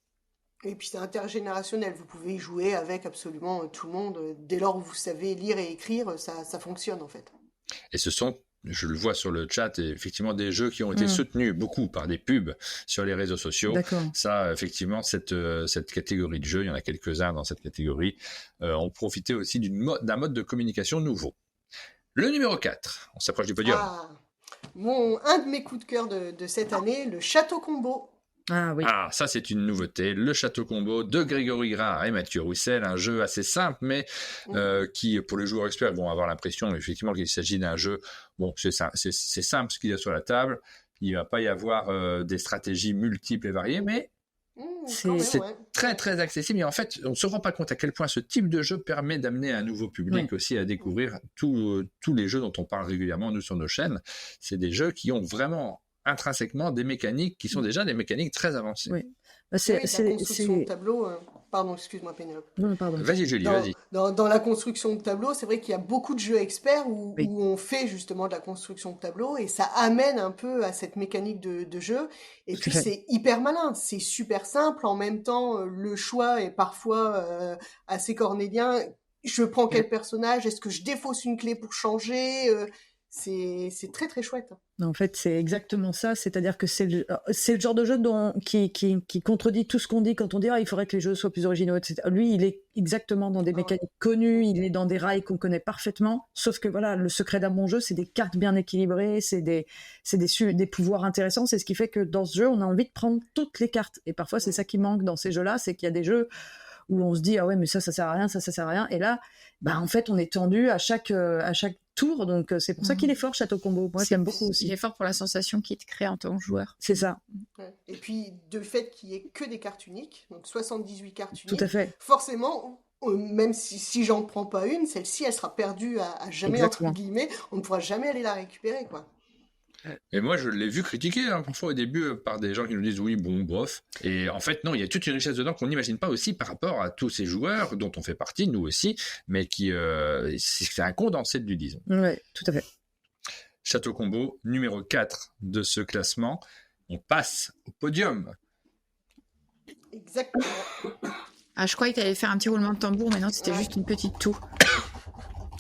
Et puis c'est intergénérationnel, vous pouvez y jouer avec absolument tout le monde. Dès lors où vous savez lire et écrire, ça fonctionne en fait. Et ce sont, je le vois sur le chat, et effectivement des jeux qui ont été soutenus beaucoup par des pubs sur les réseaux sociaux. D'accord. Ça, effectivement, cette catégorie de jeux, il y en a quelques-uns dans cette catégorie, ont profité aussi d'un mode de communication nouveau. Le numéro 4, on s'approche du podium. un de mes coups de cœur de cette année, le Château Combo. Ah oui. Ah, ça c'est une nouveauté, le Château Combo de Grégory Grard et Mathieu Roussel, un jeu assez simple, mais qui, pour les joueurs experts, vont avoir l'impression effectivement qu'il s'agit d'un jeu, bon, c'est simple ce qu'il y a sur la table, il ne va pas y avoir des stratégies multiples et variées, mais c'est très très accessible, et en fait, on ne se rend pas compte à quel point ce type de jeu permet d'amener un nouveau public aussi à découvrir tous les jeux dont on parle régulièrement, nous, sur nos chaînes. C'est des jeux qui ont vraiment intrinsèquement des mécaniques qui sont déjà des mécaniques très avancées. Oui. La construction de tableau... Pardon, excuse-moi Pénélope. Non, pardon. Vas-y Julie, vas-y. Dans la construction de tableau, c'est vrai qu'il y a beaucoup de jeux experts où on fait justement de la construction de tableau et ça amène un peu à cette mécanique de jeu. Et puis c'est hyper malin, c'est super simple. En même temps, le choix est parfois assez cornélien. Je prends quel personnage? Est-ce que je défausse une clé pour changer? C'est très très chouette. En fait, c'est exactement ça. C'est-à-dire que c'est le genre de jeu qui contredit tout ce qu'on dit quand on dit il faudrait que les jeux soient plus originaux, etc. Lui, il est exactement dans des mécaniques connues, il est dans des rails qu'on connaît parfaitement. Sauf que voilà, le secret d'un bon jeu, c'est des cartes bien équilibrées, c'est des pouvoirs intéressants. C'est ce qui fait que dans ce jeu, on a envie de prendre toutes les cartes. Et parfois, c'est ça qui manque dans ces jeux-là, c'est qu'il y a des jeux où on se dit ah ouais mais ça sert à rien, ça sert à rien. Et là, en fait, on est tendu à chaque tour, donc c'est pour ça qu'il est fort, Château Combo. Moi j'aime beaucoup aussi. Il est fort pour la sensation qu'il te crée en tant que joueur. C'est ça. Et puis de fait qu'il n'y ait que des cartes uniques, donc 78 cartes uniques. Tout à fait. Forcément, même si j'en prends pas une, celle-ci elle sera perdue à jamais. Exactement. Entre guillemets, on ne pourra jamais aller la récupérer quoi. Et moi, je l'ai vu critiquer parfois au début par des gens qui nous disent oui, bon, bof. Et en fait, non, il y a toute une richesse dedans qu'on n'imagine pas aussi par rapport à tous ces joueurs dont on fait partie, nous aussi, mais qui c'est un condensé de ludisme. Oui, tout à fait. Château Combo, numéro 4 de ce classement. On passe au podium. Exactement. Ah, je croyais que tu allais faire un petit roulement de tambour, mais non, c'était juste une petite toux.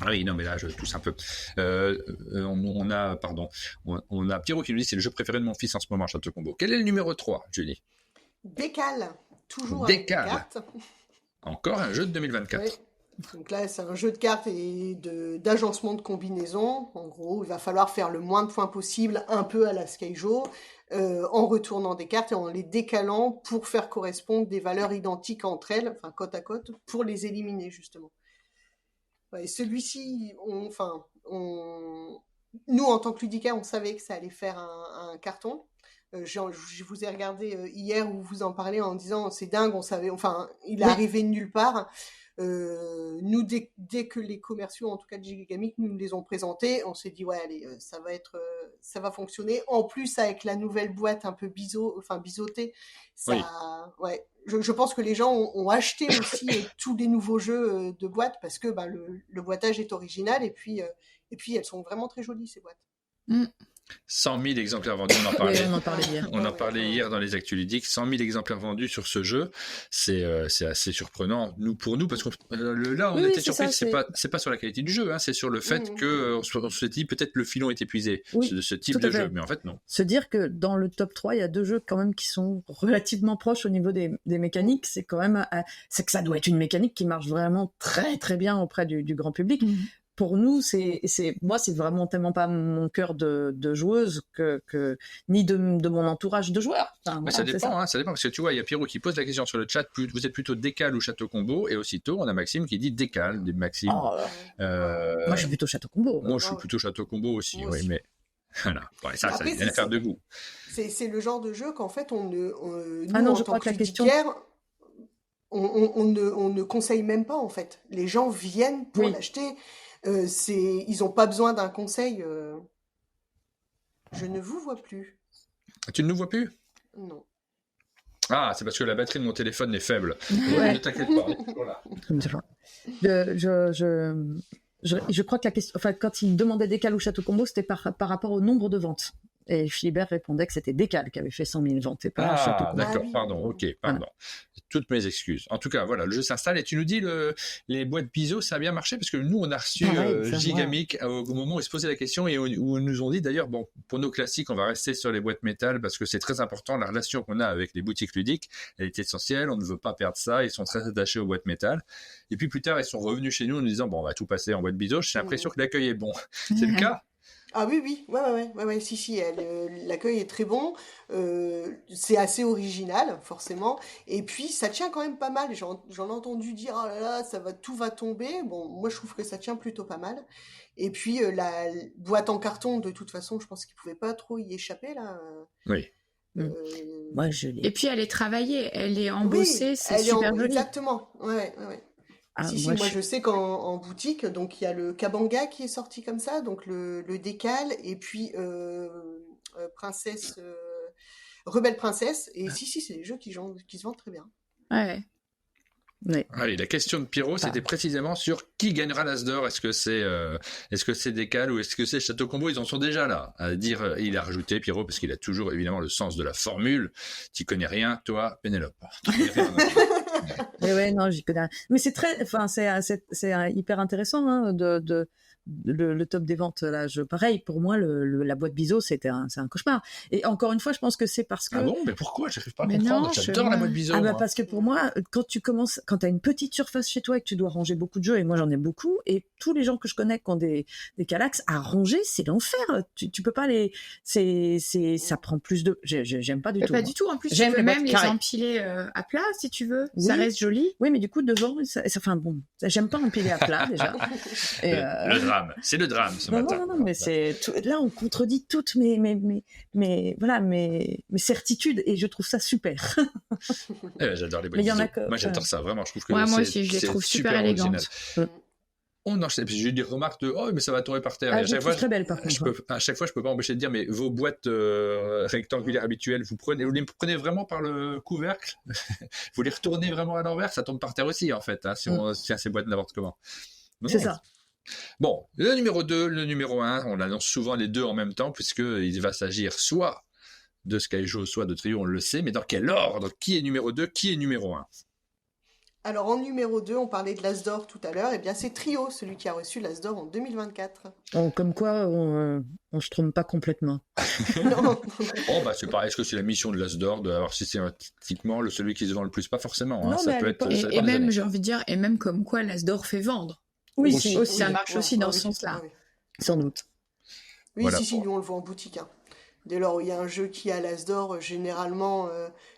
Ah oui, non, mais là, je tousse un peu. On a Pierrot qui nous dit c'est le jeu préféré de mon fils en ce moment, Château Combo. Quel est le numéro 3, Julie? Décale. Toujours Décale. Avec des cartes. Encore un jeu de 2024. Oui. Donc là, c'est un jeu de cartes et d'agencement de combinaisons. En gros, il va falloir faire le moins de points possible, un peu à la Skyjo, en retournant des cartes et en les décalant pour faire correspondre des valeurs identiques entre elles, enfin côte à côte, pour les éliminer justement. Et celui-ci, nous, en tant que ludicaires, on savait que ça allait faire un carton. Je vous ai regardé hier où vous en parlez en disant c'est dingue, on savait, il est arrivé de nulle part. Nous, dès que les commerciaux, en tout cas de Gigamic, nous les ont présentés, on s'est dit ouais, allez, ça va fonctionner. En plus, avec la nouvelle boîte un peu biseautée, ça, ouais. Je pense que les gens ont acheté aussi tous les nouveaux jeux de boîte parce que le boîtage est original et puis elles sont vraiment très jolies ces boîtes. 100 000 exemplaires vendus, on en parlait. Oui, on en parlait hier. On en parlait hier dans les Actus Ludiques. 100 000 exemplaires vendus sur ce jeu, c'est assez surprenant pour nous parce que là on était surpris. C'est pas sur la qualité du jeu, c'est sur le fait que on se dit peut-être le filon est épuisé de ce type de jeu, mais en fait non. Se dire que dans le top 3 il y a 2 jeux quand même qui sont relativement proches au niveau des mécaniques, c'est quand même c'est que ça doit être une mécanique qui marche vraiment très très bien auprès du grand public. Pour nous, moi, c'est vraiment tellement pas mon cœur de joueuse ni de mon entourage de joueurs. Mais ça dépend, ça dépend, parce que tu vois, il y a Pierrot qui pose la question sur le chat, vous êtes plutôt Décale ou Château Combo, et aussitôt, on a Maxime qui dit Décale, Maxime. Moi, je suis plutôt Château Combo. Moi, je suis plutôt Château Combo aussi, oui, mais voilà. Ça c'est une affaire de goût. C'est le genre de jeu qu'en fait, nous, je crois que la question... on ne conseille même pas, en fait. Les gens viennent pour l'acheter. Ils n'ont pas besoin d'un conseil. Je ne vous vois plus. Tu ne nous vois plus? Non. Ah, c'est parce que la batterie de mon téléphone est faible. Ne t'inquiète pas. Voilà. Je crois que la question, quand il demandait Décale ou Château Combo, c'était par rapport au nombre de ventes. Et Philibert répondait que c'était Décale qui avait fait 100 000 ventes et pas Château Combo. D'accord, pardon, pardon. Voilà. Toutes mes excuses. En tout cas, voilà, le jeu s'installe et tu nous dis les boîtes biseau, ça a bien marché parce que nous, on a reçu Gigamic au moment où ils se posaient la question et où ils nous ont dit d'ailleurs, bon, pour nos classiques, on va rester sur les boîtes métal parce que c'est très important, la relation qu'on a avec les boutiques ludiques, elle est essentielle, on ne veut pas perdre ça, ils sont très attachés aux boîtes métal. Et puis plus tard, ils sont revenus chez nous en nous disant, bon, on va tout passer en boîte biseau, j'ai l'impression que l'accueil est bon. C'est le cas? Ah oui, ouais, si, l'accueil est très bon, c'est assez original, forcément, et puis ça tient quand même pas mal, j'en ai entendu dire, oh là là, tout va tomber, bon, moi je trouve que ça tient plutôt pas mal, et puis la boîte en carton, de toute façon, je pense qu'ils pouvaient pas trop y échapper, là. Oui. Moi, je l'ai. Et puis elle est travaillée, elle est embossée, c'est super joli. Exactement, ouais. Ah, Moi je sais qu'en boutique, donc il y a le Kabanga qui est sorti comme ça, donc le décal, et puis Princesse, Rebelle Princesse, et si, c'est des jeux qui se vendent très bien. Ouais. Oui. Allez, la question de Pierrot, c'était précisément sur qui gagnera l'As d'or. Est-ce que c'est Décal ou est-ce que c'est Château Combo? Ils en sont déjà là à dire. Il a rajouté Pierrot parce qu'il a toujours évidemment le sens de la formule. Tu connais rien, toi, Pénélope. Mais ouais, non, j'y connais rien. Mais c'est hyper intéressant hein, le top des ventes là. Pareil pour moi, la boîte Bizot, c'est un cauchemar. Et encore une fois, je pense que c'est parce que. Ah bon, mais pourquoi? J'arrive pas à comprendre. J'adore la boîte Bizot. Ah bah parce que pour moi, quand t'as une petite surface chez toi et que tu dois ranger beaucoup de jeux, et moi j'en ai beaucoup, et tous les gens que je connais qui ont des Kallax à ranger, c'est l'enfer. Tu peux pas ça prend plus de. J'aime pas du tout. Pas du tout. En plus, tu peux même les empiler à plat si tu veux. Oui. Ça reste joli. Oui, mais du coup devant, enfin bon, j'aime pas empiler à plat déjà. Le drame, c'est le drame ce matin. Non, mais là on contredit toutes mes certitudes et je trouve ça super. J'adore les boîtes Bizot. Moi j'adore ça, vraiment. Je trouve que moi aussi, je les trouve super élégantes. On enchaîne. J'ai eu des remarques de mais ça va tomber par terre. À chaque fois, très belle par contre. À chaque fois, je peux pas m'empêcher de dire, mais vos boîtes rectangulaires habituelles, vous les prenez vraiment par le couvercle, vous les retournez vraiment à l'envers, ça tombe par terre aussi en fait, hein, si on tient ces boîtes n'importe comment. C'est ça. Bon, le numéro 2, le numéro 1, on annonce souvent les deux en même temps, puisqu'il va s'agir soit de Skyjo, soit de Trio, on le sait, mais dans quel ordre? Qui est numéro 2, qui est numéro 1? Alors en numéro 2, on parlait de l'As d'or tout à l'heure, et bien c'est Trio, celui qui a reçu l'As d'or en 2024. Comme quoi, on se trompe pas complètement. Non. C'est pareil, est-ce que c'est la mission de l'As d'or d'avoir systématiquement celui qui se vend le plus? Pas forcément, non, ça peut être... Et même, j'ai envie de dire, et même comme quoi l'As d'or fait vendre. Oui, ça marche aussi dans ce sens-là. Oui. Sans doute. Oui, voilà. Si, nous on le voit en boutique. Hein. Dès lors où il y a un jeu qui a l'As d'or, généralement,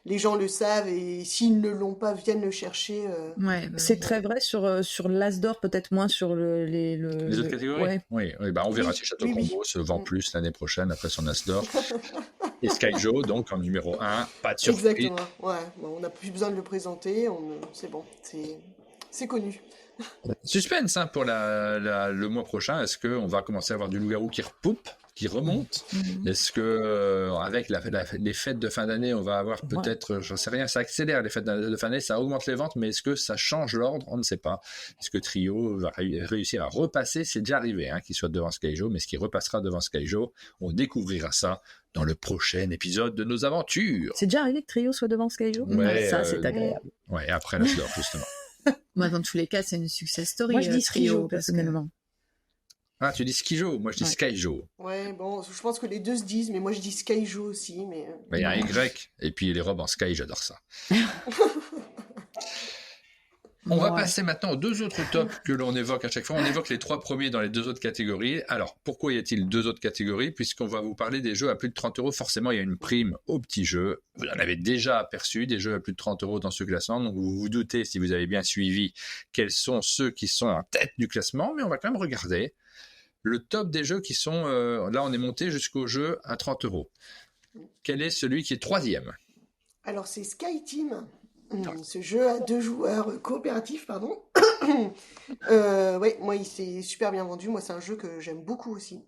les gens le savent et s'ils ne l'ont pas, viennent le chercher. C'est très vrai sur l'As d'or, peut-être moins sur les autres catégories. Ouais. Oui, on verra si Château Combo se vend plus l'année prochaine après son As d'or. Et Skyjo, donc en numéro 1, pas de surprise. Exactement, on n'a plus besoin de le présenter, c'est bon, c'est connu. Suspense pour le mois prochain. Est-ce qu'on va commencer à avoir du loup-garou qui repoupe, qui remonte? Est-ce que avec les fêtes de fin d'année, on va avoir peut-être, j'en sais rien, ça accélère les fêtes de fin d'année, ça augmente les ventes, mais est-ce que ça change l'ordre? On ne sait pas. Est-ce que Trio va réussir à repasser? C'est déjà arrivé qu'il soit devant Skyjo, mais est-ce qu'il repassera devant Skyjo? On découvrira ça dans le prochain épisode de nos aventures. C'est déjà arrivé que Trio soit devant Skyjo? Ça, c'est agréable. Ouais, après l'As d'or, justement. Moi, dans tous les cas, c'est une success story. Moi, je dis Trio, personnellement. Ah, tu dis Skyjo, moi je dis Skyjo. Ouais, bon, je pense que les deux se disent, mais moi je dis Skyjo aussi. Mais il y a un Y, et puis les robes en Sky, j'adore ça. On va passer maintenant aux deux autres tops que l'on évoque à chaque fois. On évoque les trois premiers dans les deux autres catégories. Alors, pourquoi y a-t-il deux autres catégories? Puisqu'on va vous parler des jeux à plus de 30 €. Forcément, il y a une prime aux petits jeux. Vous en avez déjà aperçu des jeux à plus de 30 € dans ce classement. Donc, vous vous doutez, si vous avez bien suivi, quels sont ceux qui sont en tête du classement. Mais on va quand même regarder le top des jeux qui sont... là, on est monté jusqu'au jeu à 30 €. Quel est celui qui est troisième? Alors, c'est Skyteam. Ce jeu à 2 joueurs coopératif, pardon. Moi, il s'est super bien vendu. Moi, c'est un jeu que j'aime beaucoup aussi.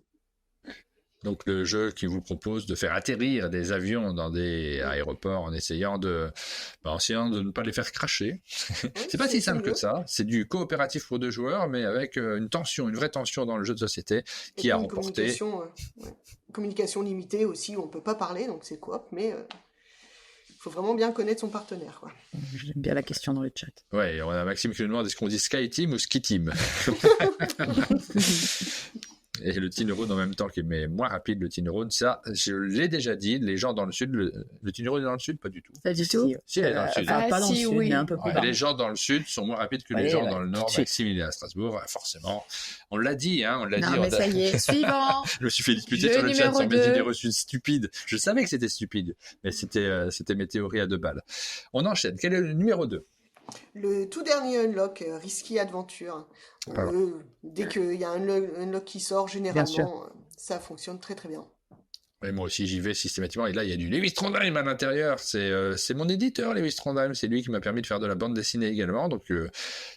Donc, le jeu qui vous propose de faire atterrir des avions dans des aéroports en essayant de ne pas les faire cracher. C'est pas si simple que ça. C'est du coopératif pour 2 joueurs, mais avec une vraie tension dans le jeu de société qui a remporté. Communication limitée aussi, où on peut pas parler, donc c'est coop, mais... Il faut vraiment bien connaître son partenaire, quoi. J'aime bien la question dans le chat. Ouais, on a Maxime qui nous demande est-ce qu'on dit Sky Team ou Ski Team. Et le Tea Neurone en même temps, qui est moins rapide, le Tea Neurone, ça, je l'ai déjà dit, les gens dans le sud, le Tea Neurone est dans le sud, pas du tout. Pas du tout. Si, elle est dans le sud. Pas dans le sud, mais un peu plus bas. Les gens dans le sud sont moins rapides que les gens dans le nord. Maxime, il est à Strasbourg, forcément. On l'a dit, hein, on l'a dit. Non, mais ça y est, suivant. Je me suis fait disputer sur le chat sur mes idées reçues stupides. Je savais que c'était stupide, mais c'était mes théories à 2 balles. On enchaîne. Quel est le numéro 2? Le tout dernier unlock, Risky Adventure. Dès qu'il y a un unlock qui sort, généralement, ça fonctionne très très bien. Et moi aussi, j'y vais systématiquement. Et là, il y a du Lewis Trondheim à l'intérieur. C'est mon éditeur, Lewis Trondheim. C'est lui qui m'a permis de faire de la bande dessinée également. Donc,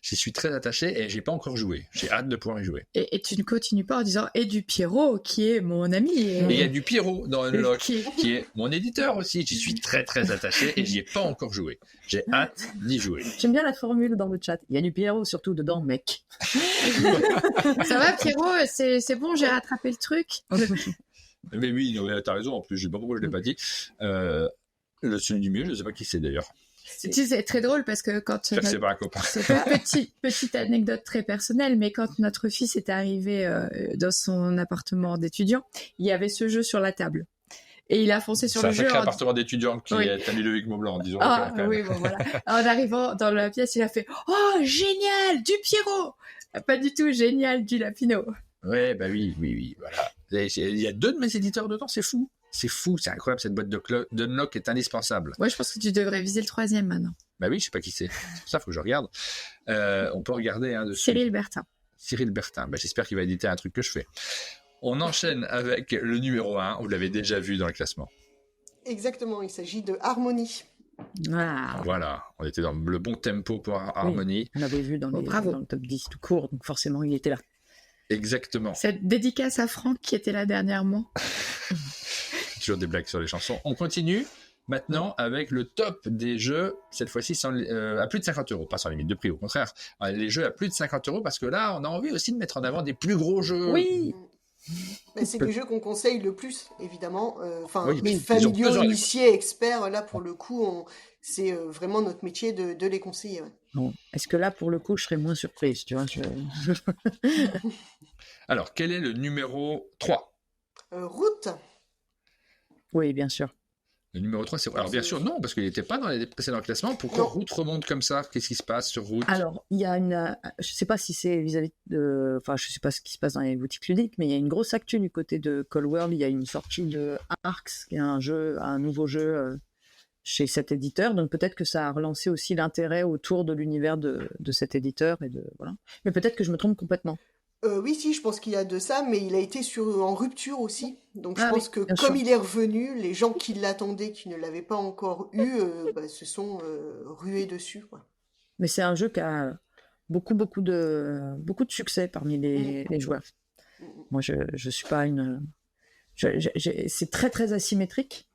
j'y suis très attaché et j'ai pas encore joué. J'ai hâte de pouvoir y jouer. Et tu ne continues pas en disant « Et du Pierrot, qui est mon ami. » Et il y a du Pierrot dans Unlock, qui est mon éditeur aussi. J'y suis très très attaché et j'y ai pas encore joué. J'ai hâte d'y jouer. J'aime bien la formule dans le chat. Il y a du Pierrot surtout dedans, mec. Ça va, Pierrot? C'est bon, j'ai rattrapé le truc. Mais oui, t'as raison, en plus, je sais pas pourquoi je l'ai pas dit. Celui du milieu, je sais pas qui c'est d'ailleurs. Tu sais, c'est très drôle parce que quand... C'est pas un copain. C'est une petite anecdote très personnelle, mais quand notre fils est arrivé dans son appartement d'étudiant, il y avait ce jeu sur la table. Et il a foncé sur le jeu. C'est un sacré appartement d'étudiant qui est à Ludovic Maublanc, disons. Ah oui, bon voilà. En arrivant dans la pièce, il a fait « Oh, génial, du Pierrot !» Pas du tout génial, du Lapino. Ouais, bah oui, voilà. Il y a 2 de mes éditeurs dedans, c'est fou. C'est incroyable, cette boîte d'unlock est indispensable. Ouais, je pense que tu devrais viser le 3e maintenant. Bah oui, je sais pas qui c'est. C'est pour ça, faut que je regarde. On peut regarder dessus. Cyril Bertin. Cyril Bertin, bah, j'espère qu'il va éditer un truc que je fais. On enchaîne avec le numéro 1, vous l'avez déjà vu dans le classement. Exactement, il s'agit de Harmonie. Ah. Voilà, on était dans le bon tempo pour Harmonie. Oui, on l'avait vu dans le top 10 tout court, donc forcément il était là. Exactement. Cette dédicace à Franck qui était là dernièrement. Toujours des blagues sur les chansons. On continue maintenant avec le top des jeux, cette fois-ci à plus de 50 €, pas sans limite de prix, au contraire. Les jeux à plus de 50 € parce que là, on a envie aussi de mettre en avant des plus gros jeux. Oui. Mais c'est les jeux qu'on conseille le plus, évidemment. Oui, familiaux, initiés, experts, là, pour le coup, c'est vraiment notre métier de les conseiller. Ouais. Bon. Est-ce que là, pour le coup, je serais moins surprise, tu vois Alors, quel est le numéro 3 Route. Oui, bien sûr. Le numéro 3, c'est... Alors, bien sûr, non, parce qu'il n'était pas dans les précédents classements. Pourquoi Route remonte comme ça? Qu'est-ce qui se passe sur Route? Alors, il y a une... Je ne sais pas si c'est vis-à-vis de... Enfin, je ne sais pas ce qui se passe dans les boutiques ludiques, mais il y a une grosse actu du côté de Call World. Il y a une sortie de Arx, qui est un nouveau jeu chez cet éditeur. Donc, peut-être que ça a relancé aussi l'intérêt autour de l'univers de cet éditeur. Voilà. Mais peut-être que je me trompe complètement. Oui, si, je pense qu'il y a de ça, mais il a été en rupture aussi. Donc je pense que comme sûr. il est revenu, les gens qui l'attendaient, qui ne l'avaient pas encore eu, se sont rués dessus. Quoi. Mais c'est un jeu qui a beaucoup de succès parmi les joueurs. Moi, je suis pas une... c'est très, très asymétrique.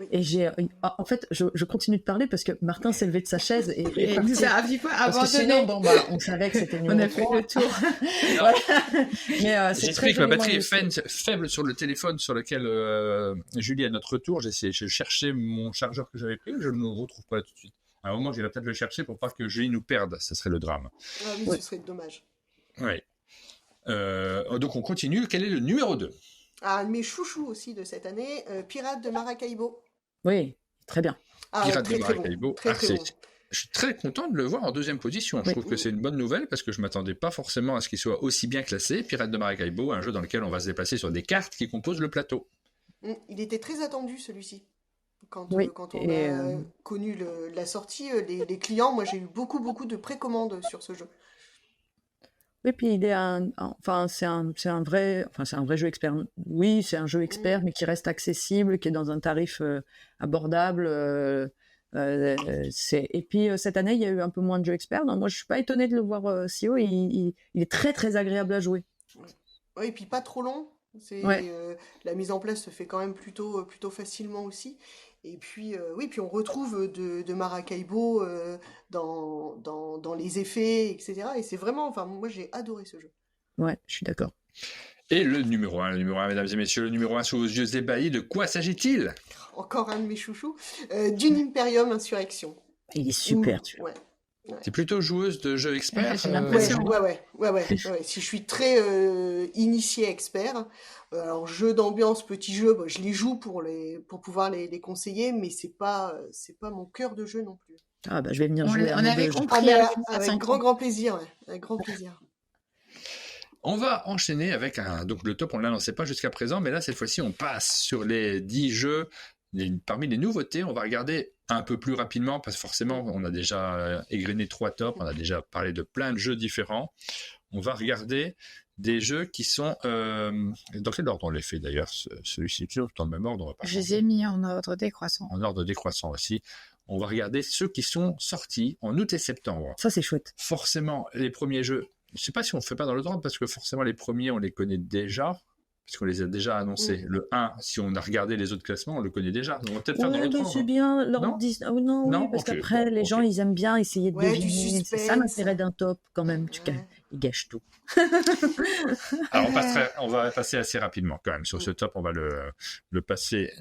Oui. Et en fait, je continue de parler parce que Martin s'est levé de sa chaise et nous a abandonné. Sinon, on savait que c'était numéro 3. On a fait le tour. Voilà. J'explique que ma batterie est faible sur le téléphone sur lequel Julie est à notre retour. J'ai cherché mon chargeur que j'avais pris, je ne le retrouve pas tout de suite. À un moment, j'irai peut-être le chercher pour pas que Julie nous perde. Ça serait le drame. Ah oui, ce serait dommage. Oui. Donc on continue. Quel est le numéro 2 ? Un de mes chouchous aussi de cette année, Pirates de Maracaibo. Oui, très bien. Pirates de Maracaibo. Très bon. Je suis très content de le voir en 2e position. Je trouve que c'est une bonne nouvelle parce que je ne m'attendais pas forcément à ce qu'il soit aussi bien classé. Pirates de Maracaibo, un jeu dans lequel on va se déplacer sur des cartes qui composent le plateau. Il était très attendu celui-ci. Quand on a connu la sortie, les clients, moi j'ai eu beaucoup de précommandes sur ce jeu. Oui, puis il est c'est un vrai jeu expert. Oui, c'est un jeu expert, mais qui reste accessible, qui est dans un tarif abordable. Et puis cette année, il y a eu un peu moins de jeux experts. Donc, moi, je suis pas étonnée de le voir si haut. Il est très très agréable à jouer. Oui, et puis pas trop long. La mise en place se fait quand même plutôt facilement aussi. Et puis, puis on retrouve de Maracaibo dans les effets, etc. Et c'est vraiment, moi j'ai adoré ce jeu. Ouais, je suis d'accord. Et le numéro 1, mesdames et messieurs, le numéro 1 sous vos yeux ébahis, de quoi s'agit-il ? Encore un de mes chouchous, Dune Imperium Insurrection. Il est super, tu vois. Ouais. T'es plutôt joueuse de jeux experts. J'ai l'impression. Ouais. Si je suis très initié expert, alors jeux d'ambiance, petits jeux, bah, je les joue pour pouvoir les conseiller, mais c'est pas mon cœur de jeu non plus. Ah bah je vais venir jouer. On avait compris. Avec grand plaisir, ouais. Avec grand plaisir. On va enchaîner avec donc le top, on ne l'annonçait pas jusqu'à présent, mais là, cette fois-ci, on passe sur les 10 jeux. Parmi les nouveautés, on va regarder un peu plus rapidement, parce que forcément, on a déjà égrené 3 tops, on a déjà parlé de plein de jeux différents. On va regarder des jeux qui sont... dans quel ordre on les fait d'ailleurs? Celui-ci est toujours dans le même ordre. Je les ai mis en ordre décroissant. En ordre décroissant aussi. On va regarder ceux qui sont sortis en août et septembre. Ça, c'est chouette. Forcément, les premiers jeux... Je ne sais pas si on ne fait pas dans l'ordre, parce que forcément, les premiers, on les connaît déjà, puisqu'on les a déjà annoncés. Le 1, si on a regardé les autres classements, on le connaît déjà. On va peut-être faire dans l'autre ordre. C'est bien. Non, parce qu'après, les gens, ils aiment bien essayer de deviner. C'est ça l'intérêt d'un top, quand même. Ils gâchent tout. Alors, on va passer assez rapidement, quand même. Sur ce top, on va le passer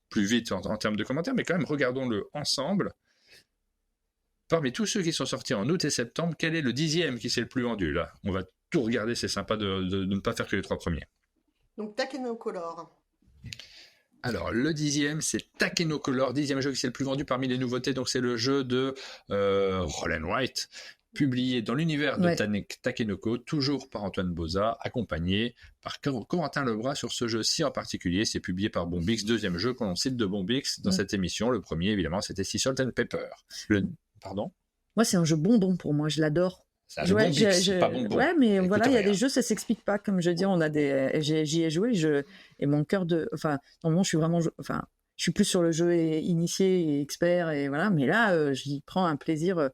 plus vite en termes de commentaires, mais quand même, regardons-le ensemble. Parmi tous ceux qui sont sortis en août et septembre, quel est le 10e qui s'est le plus vendu? Là, on va tout regarder, c'est sympa de ne pas faire que les 3 premiers. Donc Takenocolor. Alors, le 10e, c'est Takenocolor, 10e jeu qui s'est le plus vendu parmi les nouveautés. Donc, c'est le jeu de Roll & Write, publié dans l'univers de Takenoko, toujours par Antoine Boza, accompagné par Corentin Lebras sur ce jeu-ci en particulier. C'est publié par Bombix, deuxième jeu qu'on cite de Bombix dans cette émission. Le premier, évidemment, c'était Sea Salt and Pepper. Pardon? Moi, c'est un jeu bonbon pour moi, je l'adore. C'est un jeu Bombix, pas bonbon. Ouais, mais voilà, il y a des jeux, ça s'explique pas. Comme je dis, j'y ai joué, et mon cœur de... Enfin, normalement, je suis vraiment... Enfin, je suis plus sur le jeu initié et expert, et voilà. Mais là, j'y prends un plaisir.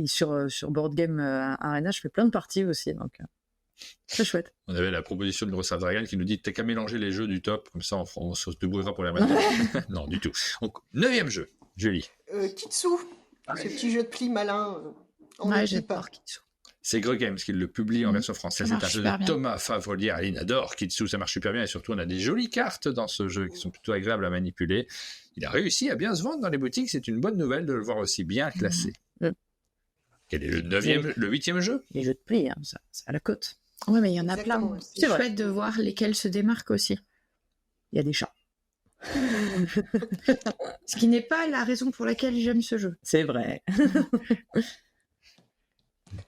Sur Board Game Arena, je fais plein de parties aussi, donc très chouette. On avait la proposition de Grossave Dragon qui nous dit t'as qu'à mélanger les jeux du top, comme ça on se débrouillera pour les mettre. Non, du tout. Donc, 9e jeu, Julie. Kitsu, ce petit jeu de pli malin. J'adore Kitsu. C'est Greg Games qui le publie en version française. C'est un jeu de Thomas Favrolier. Aline adore Kitsu, ça marche super bien. Et surtout, on a des jolies cartes dans ce jeu qui sont plutôt agréables à manipuler. Il a réussi à bien se vendre dans les boutiques. C'est une bonne nouvelle de le voir aussi bien classé. Quel est le 8e jeu? Les jeux de pli, hein, ça, c'est à la côte. Ouais, mais il y en a plein. C'est chouette de voir lesquels se démarquent aussi. Il y a des chats. Ce qui n'est pas la raison pour laquelle j'aime ce jeu. C'est vrai.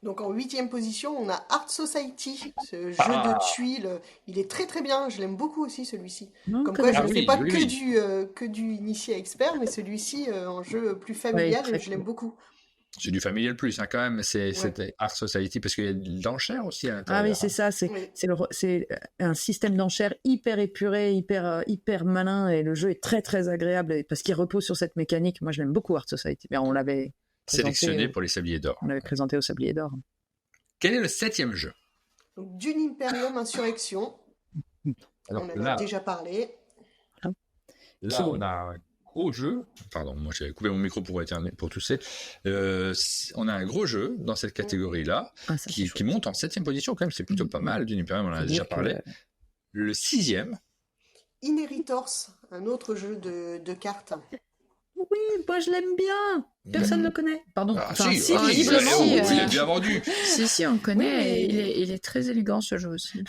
Donc en 8e position, on a Art Society, ce jeu de tuiles. Il est très très bien, je l'aime beaucoup aussi celui-ci. Comme quoi, je ne fais pas que du initié expert, mais celui-ci, en jeu plus familial, je l'aime beaucoup. C'est du familial plus, hein, quand même. C'était Art Society, parce qu'il y a de l'enchère aussi à l'intérieur. Ah oui, c'est ça. C'est un système d'enchères hyper épuré, hyper malin, et le jeu est très très agréable parce qu'il repose sur cette mécanique. Moi, je l'aime beaucoup, Art Society. On l'avait sélectionné pour les Sabliers d'Or. On l'avait présenté au Sablier d'Or. Quel est le 7e jeu? Donc, Dune Imperium Insurrection. Alors, on en a déjà parlé. Là, on a un gros jeu. Pardon, moi j'ai coupé mon micro pour tousser. On a un gros jeu dans cette catégorie-là qui monte en 7e position quand même. C'est plutôt pas mal. Dune Imperium, on en a déjà parlé. Le 6e. Inheritors, un autre jeu de cartes. Oui, moi je l'aime bien. Personne ne le connaît. Pardon. Visiblement. Il est bien vendu. Si, on le connaît. Il est très élégant ce jeu aussi.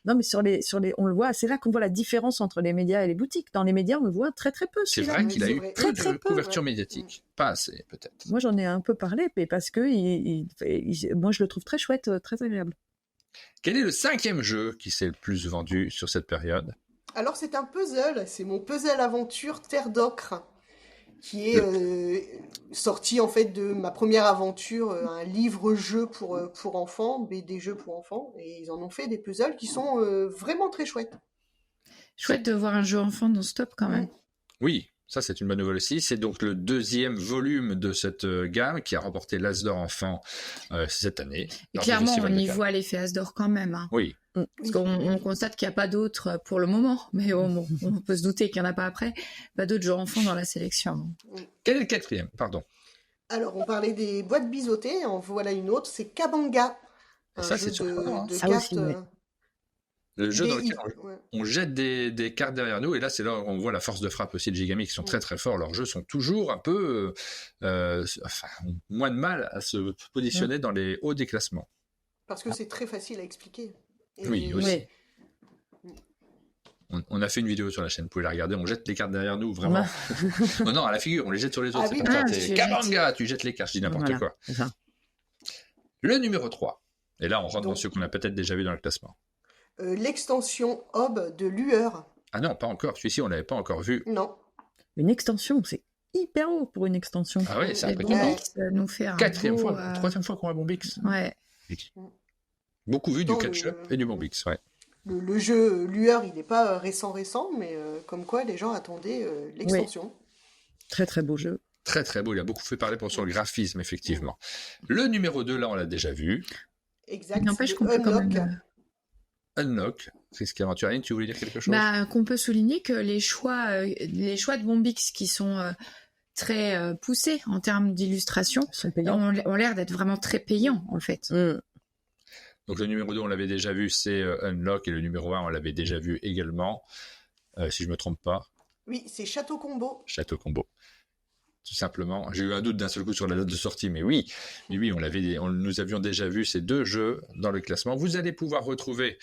Non, mais on le voit, c'est là qu'on voit la différence entre les médias et les boutiques. Dans les médias, on le voit très très peu. C'est vrai qu'il a eu peu de couverture médiatique. Pas assez, peut-être. Moi, j'en ai un peu parlé, mais parce que moi, je le trouve très chouette, très agréable. Quel est le 5e jeu qui s'est le plus vendu sur cette période? Alors, c'est un puzzle. C'est mon puzzle aventure Terre d'Ocre, qui est sorti en fait de ma première aventure, un livre-jeu pour enfants, BD-jeux pour enfants, et ils en ont fait des puzzles qui sont vraiment très chouettes. Chouette de voir un jeu enfant dans ce top quand même. Oui, ça c'est une bonne nouvelle aussi. C'est donc le 2e volume de cette gamme qui a remporté l'As d'Or enfant cette année. Et clairement, on y voit l'effet As d'Or quand même. Hein. Oui. Parce qu'on constate qu'il n'y a pas d'autres pour le moment, mais on peut se douter qu'il n'y en a pas après, pas d'autres jeux enfants dans la sélection. Quel est le 4e? Pardon. Alors, on parlait des boîtes biseautées, en voilà une autre, c'est Kabanga. Ça, c'est surprenant. De cartes. Aussi, Le jeu dans lequel on jette des cartes derrière nous, et là c'est là où on voit la force de frappe aussi de Gigamic, qui sont très très forts. Leurs jeux sont toujours un peu moins de mal à se positionner dans les hauts des classements. Parce que c'est très facile à expliquer. Et oui, aussi. On a fait une vidéo sur la chaîne, vous pouvez la regarder, on jette les cartes derrière nous, vraiment. non, à la figure, on les jette sur les autres. C'est comme ça, Kabanga, tu jettes les cartes, je dis n'importe quoi. Le numéro 3, et là on rentre dans ce qu'on a peut-être déjà vu dans le classement. L'extension Hob de Lueur. Ah non, pas encore, celui-ci on l'avait pas encore vu. Non. Une extension, c'est hyper haut pour une extension. Ah ouais, c'est un peu nous fait un troisième fois qu'on a Bombix. Ouais. Beaucoup vu du catch-up et du Bombix, ouais. Le jeu Lueur, il n'est pas récent, mais comme quoi les gens attendaient l'extension. Oui. Très très beau jeu. Très très beau, il a beaucoup fait parler pour son graphisme, effectivement. Le numéro 2, là, on l'a déjà vu. Exact. N'empêche qu'on peut quand même... Unlock, Risque Aventurine, tu voulais dire quelque chose? Qu'on peut souligner que les choix de Bombix qui sont très poussés en termes d'illustration ont l'air d'être vraiment très payants, en fait. Donc le numéro 2, on l'avait déjà vu, c'est Unlock, et le numéro 1, on l'avait déjà vu également, si je ne me trompe pas. Oui, c'est Château Combo. Château Combo. Tout simplement. J'ai eu un doute d'un seul coup sur la date de sortie, mais oui, nous avions déjà vu ces deux jeux dans le classement. Vous allez pouvoir retrouver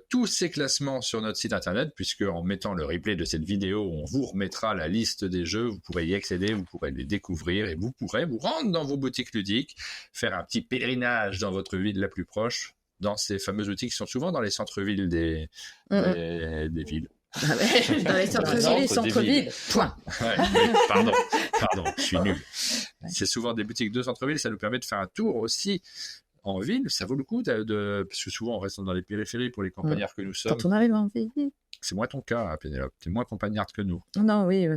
tous ces classements sur notre site internet, puisque en mettant le replay de cette vidéo, on vous remettra la liste des jeux, vous pourrez y accéder, vous pourrez les découvrir, et vous pourrez vous rendre dans vos boutiques ludiques, faire un petit pèlerinage dans votre ville la plus proche, dans ces fameuses boutiques qui sont souvent dans les centres-villes des villes. Dans les centres-villes et centres-villes. Point. Ouais, pardon, je suis nul. C'est souvent des boutiques de centre-ville, ça nous permet de faire un tour aussi en ville. Ça vaut le coup parce que souvent on reste dans les périphéries pour les campagnards que nous sommes. Quand on arrive en ville. C'est moins ton cas, Pénélope. T'es moins campagnarde que nous. Non, oui, mais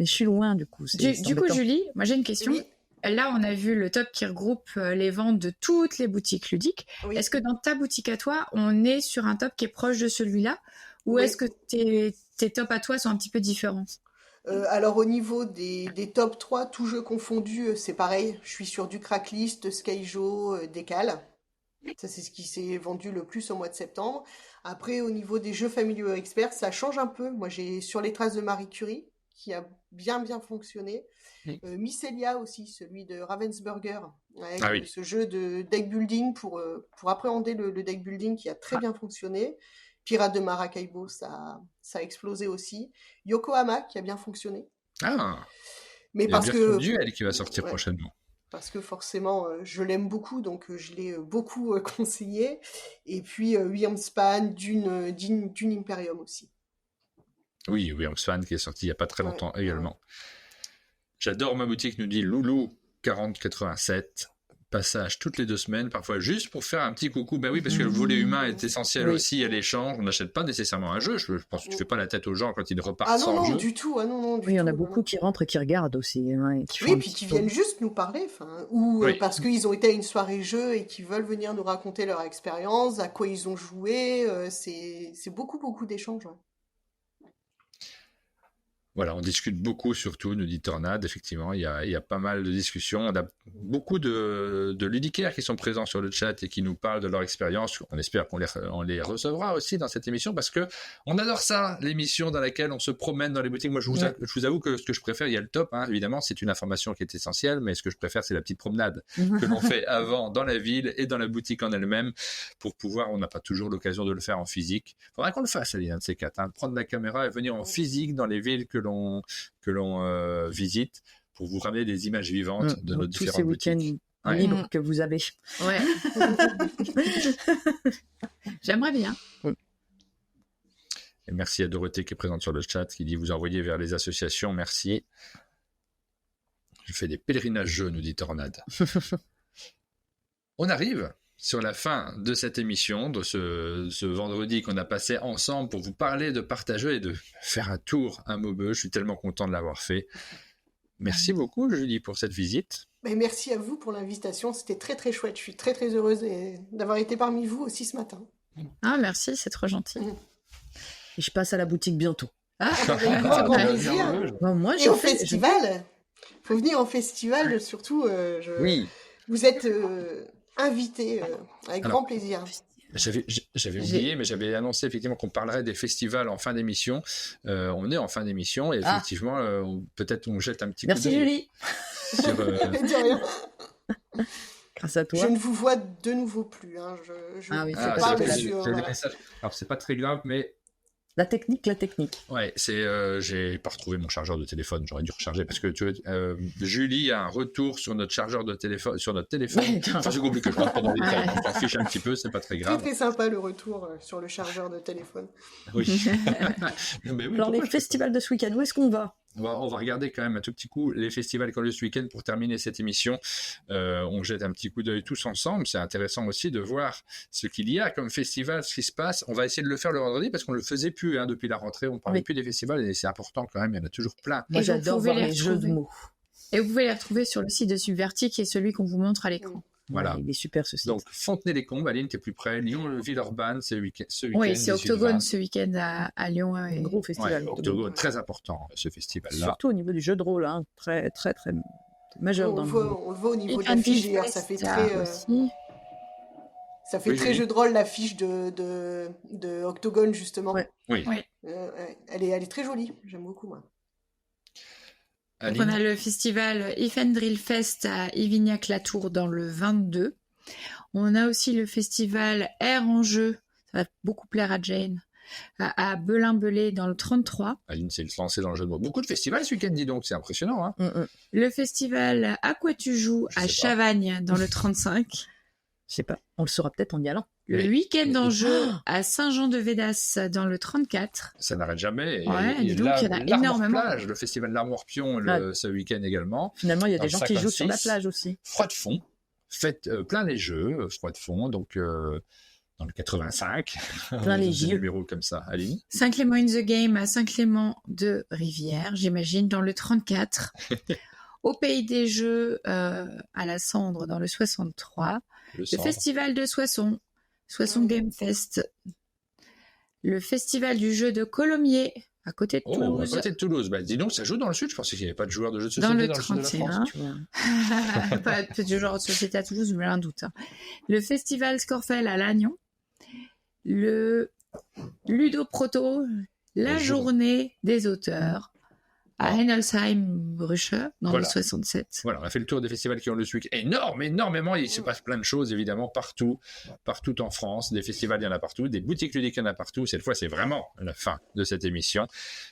je suis loin du coup. Du coup, Julie, moi j'ai une question. Oui. Là, on a vu le top qui regroupe les ventes de toutes les boutiques ludiques. Oui. Est-ce que dans ta boutique à toi, on est sur un top qui est proche de celui-là? Ou est-ce que tes tops à toi sont un petit peu différents? Alors au niveau des top 3, tous jeux confondus, c'est pareil. Je suis sur du Cracklist, Skyjo, Décal. Ça, c'est ce qui s'est vendu le plus au mois de septembre. Après, au niveau des jeux familiaux experts, ça change un peu. Moi, j'ai Sur les traces de Marie Curie, qui a bien fonctionné. Mycelia aussi, celui de Ravensburger, avec ce jeu de deck building pour appréhender le deck building qui a très bien fonctionné. Pirates de Maracaibo, ça a explosé aussi. Yokohama, qui a bien fonctionné. Mais parce que duel qui va sortir prochainement. Parce que forcément, je l'aime beaucoup, donc je l'ai beaucoup conseillé. Et puis Wyrmspan, Dune Imperium aussi. Oui, Wyrmspan qui est sorti il n'y a pas très longtemps également. J'adore ma boutique, nous dit Loulou 4087. Passage toutes les 2 semaines, parfois juste pour faire un petit coucou. Ben oui, parce que le volet humain est essentiel aussi à l'échange. On n'achète pas nécessairement un jeu. Je pense que tu fais pas la tête aux gens quand ils repartent sans jeu. Du tout. Oui, il y en a beaucoup qui rentrent et qui regardent aussi. Oui, puis qui viennent juste nous parler. Ou parce qu'ils ont été à une soirée jeu et qui veulent venir nous raconter leur expérience, à quoi ils ont joué. C'est beaucoup d'échanges. Voilà, on discute beaucoup, surtout, nous dit Tornade. Effectivement, il y a pas mal de discussions. On a beaucoup de ludicaires qui sont présents sur le chat et qui nous parlent de leur expérience. On espère qu'on les recevra aussi dans cette émission parce que on adore ça, l'émission dans laquelle on se promène dans les boutiques. Moi, je vous avoue que ce que je préfère, il y a le top, évidemment, c'est une information qui est essentielle, mais ce que je préfère, c'est la petite promenade que l'on fait avant dans la ville et dans la boutique en elle-même pour pouvoir, on n'a pas toujours l'occasion de le faire en physique. Il faudra qu'on le fasse, Aline, un de ces quatre, prendre la caméra et venir en physique dans les villes que l'on visite pour vous ramener des images vivantes de nos différentes boutiques. Tous ces week-ends libres que vous avez. Ouais. J'aimerais bien. Et merci à Dorothée qui est présente sur le chat, qui dit vous envoyez vers les associations, merci. Je fais des pèlerinages jeux, nous dit Tornade. On arrive sur la fin de cette émission, de ce vendredi qu'on a passé ensemble pour vous parler de partageux et de faire un tour à Maubeuge. Je suis tellement content de l'avoir fait. Merci beaucoup, Julie, pour cette visite. Mais merci à vous pour l'invitation. C'était très, très chouette. Je suis très, très heureuse d'avoir été parmi vous aussi ce matin. Ah, merci, c'est trop gentil. Et je passe à la boutique bientôt. Avec grand plaisir. Moi, et au festival. Il faut venir au festival, surtout. Oui. Vous êtes... invité avec grand plaisir. J'avais oublié, mais j'avais annoncé effectivement qu'on parlerait des festivals en fin d'émission. On est en fin d'émission et effectivement, peut-être on jette un petit coup d'œil. Merci Julie. Dis rien. Grâce à toi. Je ne vous vois de nouveau plus. Hein. Je parle sur... des messages. Alors, c'est pas très grave, mais... La technique. Ouais, j'ai pas retrouvé mon chargeur de téléphone, j'aurais dû recharger parce que tu vois, Julie a un retour sur notre chargeur de téléphone, Ouais, enfin, c'est compliqué, je rentre pas dans les détails, on s'en fiche un petit peu, c'est pas très grave. Très sympa le retour sur le chargeur de téléphone. Oui. Mais oui. Alors les festivals de ce week-end, où est-ce qu'on va ? On va regarder quand même un tout petit coup les festivals qu'on a eu ce week-end pour terminer cette émission. On jette un petit coup d'œil tous ensemble. C'est intéressant aussi de voir ce qu'il y a comme festival, ce qui se passe. On va essayer de le faire le vendredi parce qu'on ne le faisait plus depuis la rentrée. On ne parlait plus des festivals et c'est important quand même. Il y en a toujours plein. Moi, j'adore voir les jeux de mots. Et vous pouvez les retrouver sur le site de Subverti qui est celui qu'on vous montre à l'écran. Voilà. Il est super ce site. Donc Fontenay-les-Combes, Aline, t'es plus près. Lyon, Villeurbanne, ce week-end. Oui, c'est Octogone ce week-end à Lyon. Un gros festival. Octogone, très important ce festival-là. Surtout au niveau du jeu de rôle, très très très majeur dans le monde. On le voit au niveau de l'affiche d'ailleurs, ça fait très. Ça fait très jeu de rôle l'affiche de Octogone justement. Ouais. Oui. Elle est très jolie, j'aime beaucoup moi. Donc on a le festival If and Drill Fest à Ivignac-la-Tour dans le 22. On a aussi le festival Air en jeu, ça va beaucoup plaire à Jane, à Belin-Belay dans le 33. Aline s'est lancée dans le jeu de mots. Beaucoup de festivals ce week-end, dis donc, c'est impressionnant. Hein. Le festival À quoi tu joues à Chavagne dans le 35. Je sais pas, on le saura peut-être en y allant. Le week-end en jeu à Saint-Jean-de-Védas dans le 34. Ça n'arrête jamais. Et donc, il y en a énormément. Plage, le festival d'Armoire-Pion ce week-end également. Finalement, il y a des gens qui jouent sur la plage aussi. Froid de fond. Faites plein les jeux, Froid de fond, donc dans le 85. Plein les jeux. Numéros comme ça. Aline. Saint-Clément in the Game à Saint-Clément de Rivière, j'imagine, dans le 34. Au Pays des Jeux à la Cendre dans le 63. Le festival de Soissons Game Fest. Le festival du jeu de Colomiers à côté de Toulouse. À côté de Toulouse. Bah, dis donc, ça joue dans le sud. Je pensais qu'il n'y avait pas de joueurs de jeux de société dans le le sud de la France. Pas de joueurs de société à Toulouse, mais un doute. Le festival Scorfel à Lannion. Le Ludo-Proto, la journée des auteurs à Hennelsheim-Bruche dans le 67. Voilà, on a fait le tour des festivals qui ont le ce week-end. Énormément, il se passe plein de choses, évidemment, partout en France. Des festivals, il y en a partout. Des boutiques ludiques, il y en a partout. Cette fois, c'est vraiment la fin de cette émission.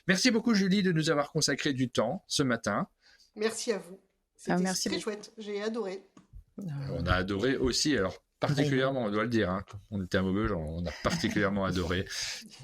Merci beaucoup, Julie, de nous avoir consacré du temps ce matin. Merci à vous. C'était très chouette. J'ai adoré. On a adoré aussi, alors particulièrement, on doit le dire, on était à Maubeuge, on a particulièrement adoré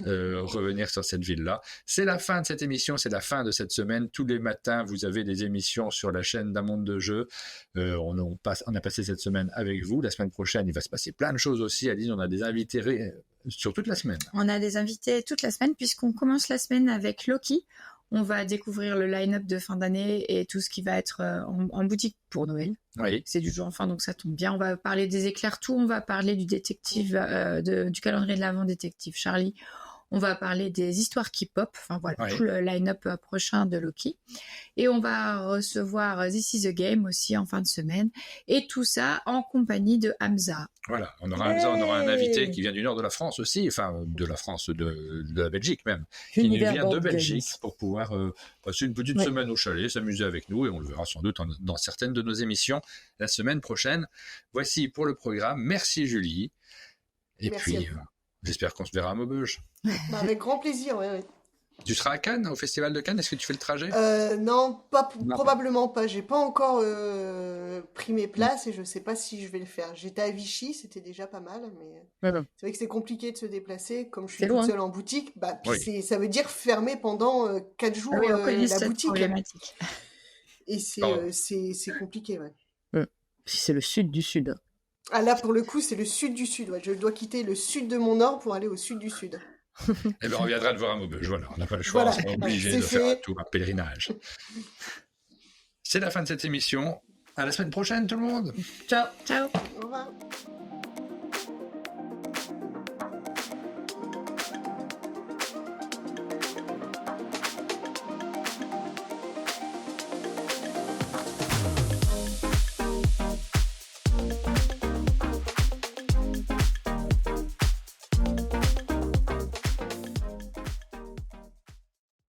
revenir sur cette ville-là. C'est la fin de cette émission, c'est la fin de cette semaine. Tous les matins, vous avez des émissions sur la chaîne d'Un Monde de Jeux. On a passé cette semaine avec vous. La semaine prochaine, il va se passer plein de choses aussi. Aline, on a des invités sur toute la semaine. On a des invités toute la semaine, puisqu'on commence la semaine avec Loki. On va découvrir le line-up de fin d'année et tout ce qui va être en boutique pour Noël. Oui. C'est du jour en fin, donc ça tombe bien. On va parler des éclairs tout, on va parler du détective, du calendrier de l'Avent détective Charlie. On va parler des histoires qui pop, enfin voilà, tout le line-up prochain de Loki. Et on va recevoir This is the Game aussi en fin de semaine. Et tout ça en compagnie de Hamza. Voilà, on aura Hamza, on aura un invité qui vient du nord de la France aussi, enfin de la France, de la Belgique même, qui nous vient de Belgique pour pouvoir passer une petite semaine au chalet, s'amuser avec nous et on le verra sans doute dans certaines de nos émissions la semaine prochaine. Voici pour le programme. Merci Julie. Et puis, j'espère qu'on se verra à Maubeuge. Avec grand plaisir, oui. Tu seras à Cannes, au Festival de Cannes? Est-ce que tu fais le trajet? Non, probablement pas. J'ai pas encore pris mes places et je sais pas si je vais le faire. J'étais à Vichy, c'était déjà pas mal, mais c'est vrai que c'est compliqué de se déplacer. Comme je suis toute seule en boutique, ça veut dire fermer pendant 4 jours la boutique. Et c'est compliqué, Si c'est le sud du sud. Ah là, pour le coup, c'est le sud du sud. Je dois quitter le sud de mon nord pour aller au sud du sud. Eh bien, on viendra te voir à Maubeuge. Voilà, on n'a pas le choix. On est obligé de faire un pèlerinage. C'est la fin de cette émission. À la semaine prochaine, tout le monde. Ciao. Ciao. Au revoir.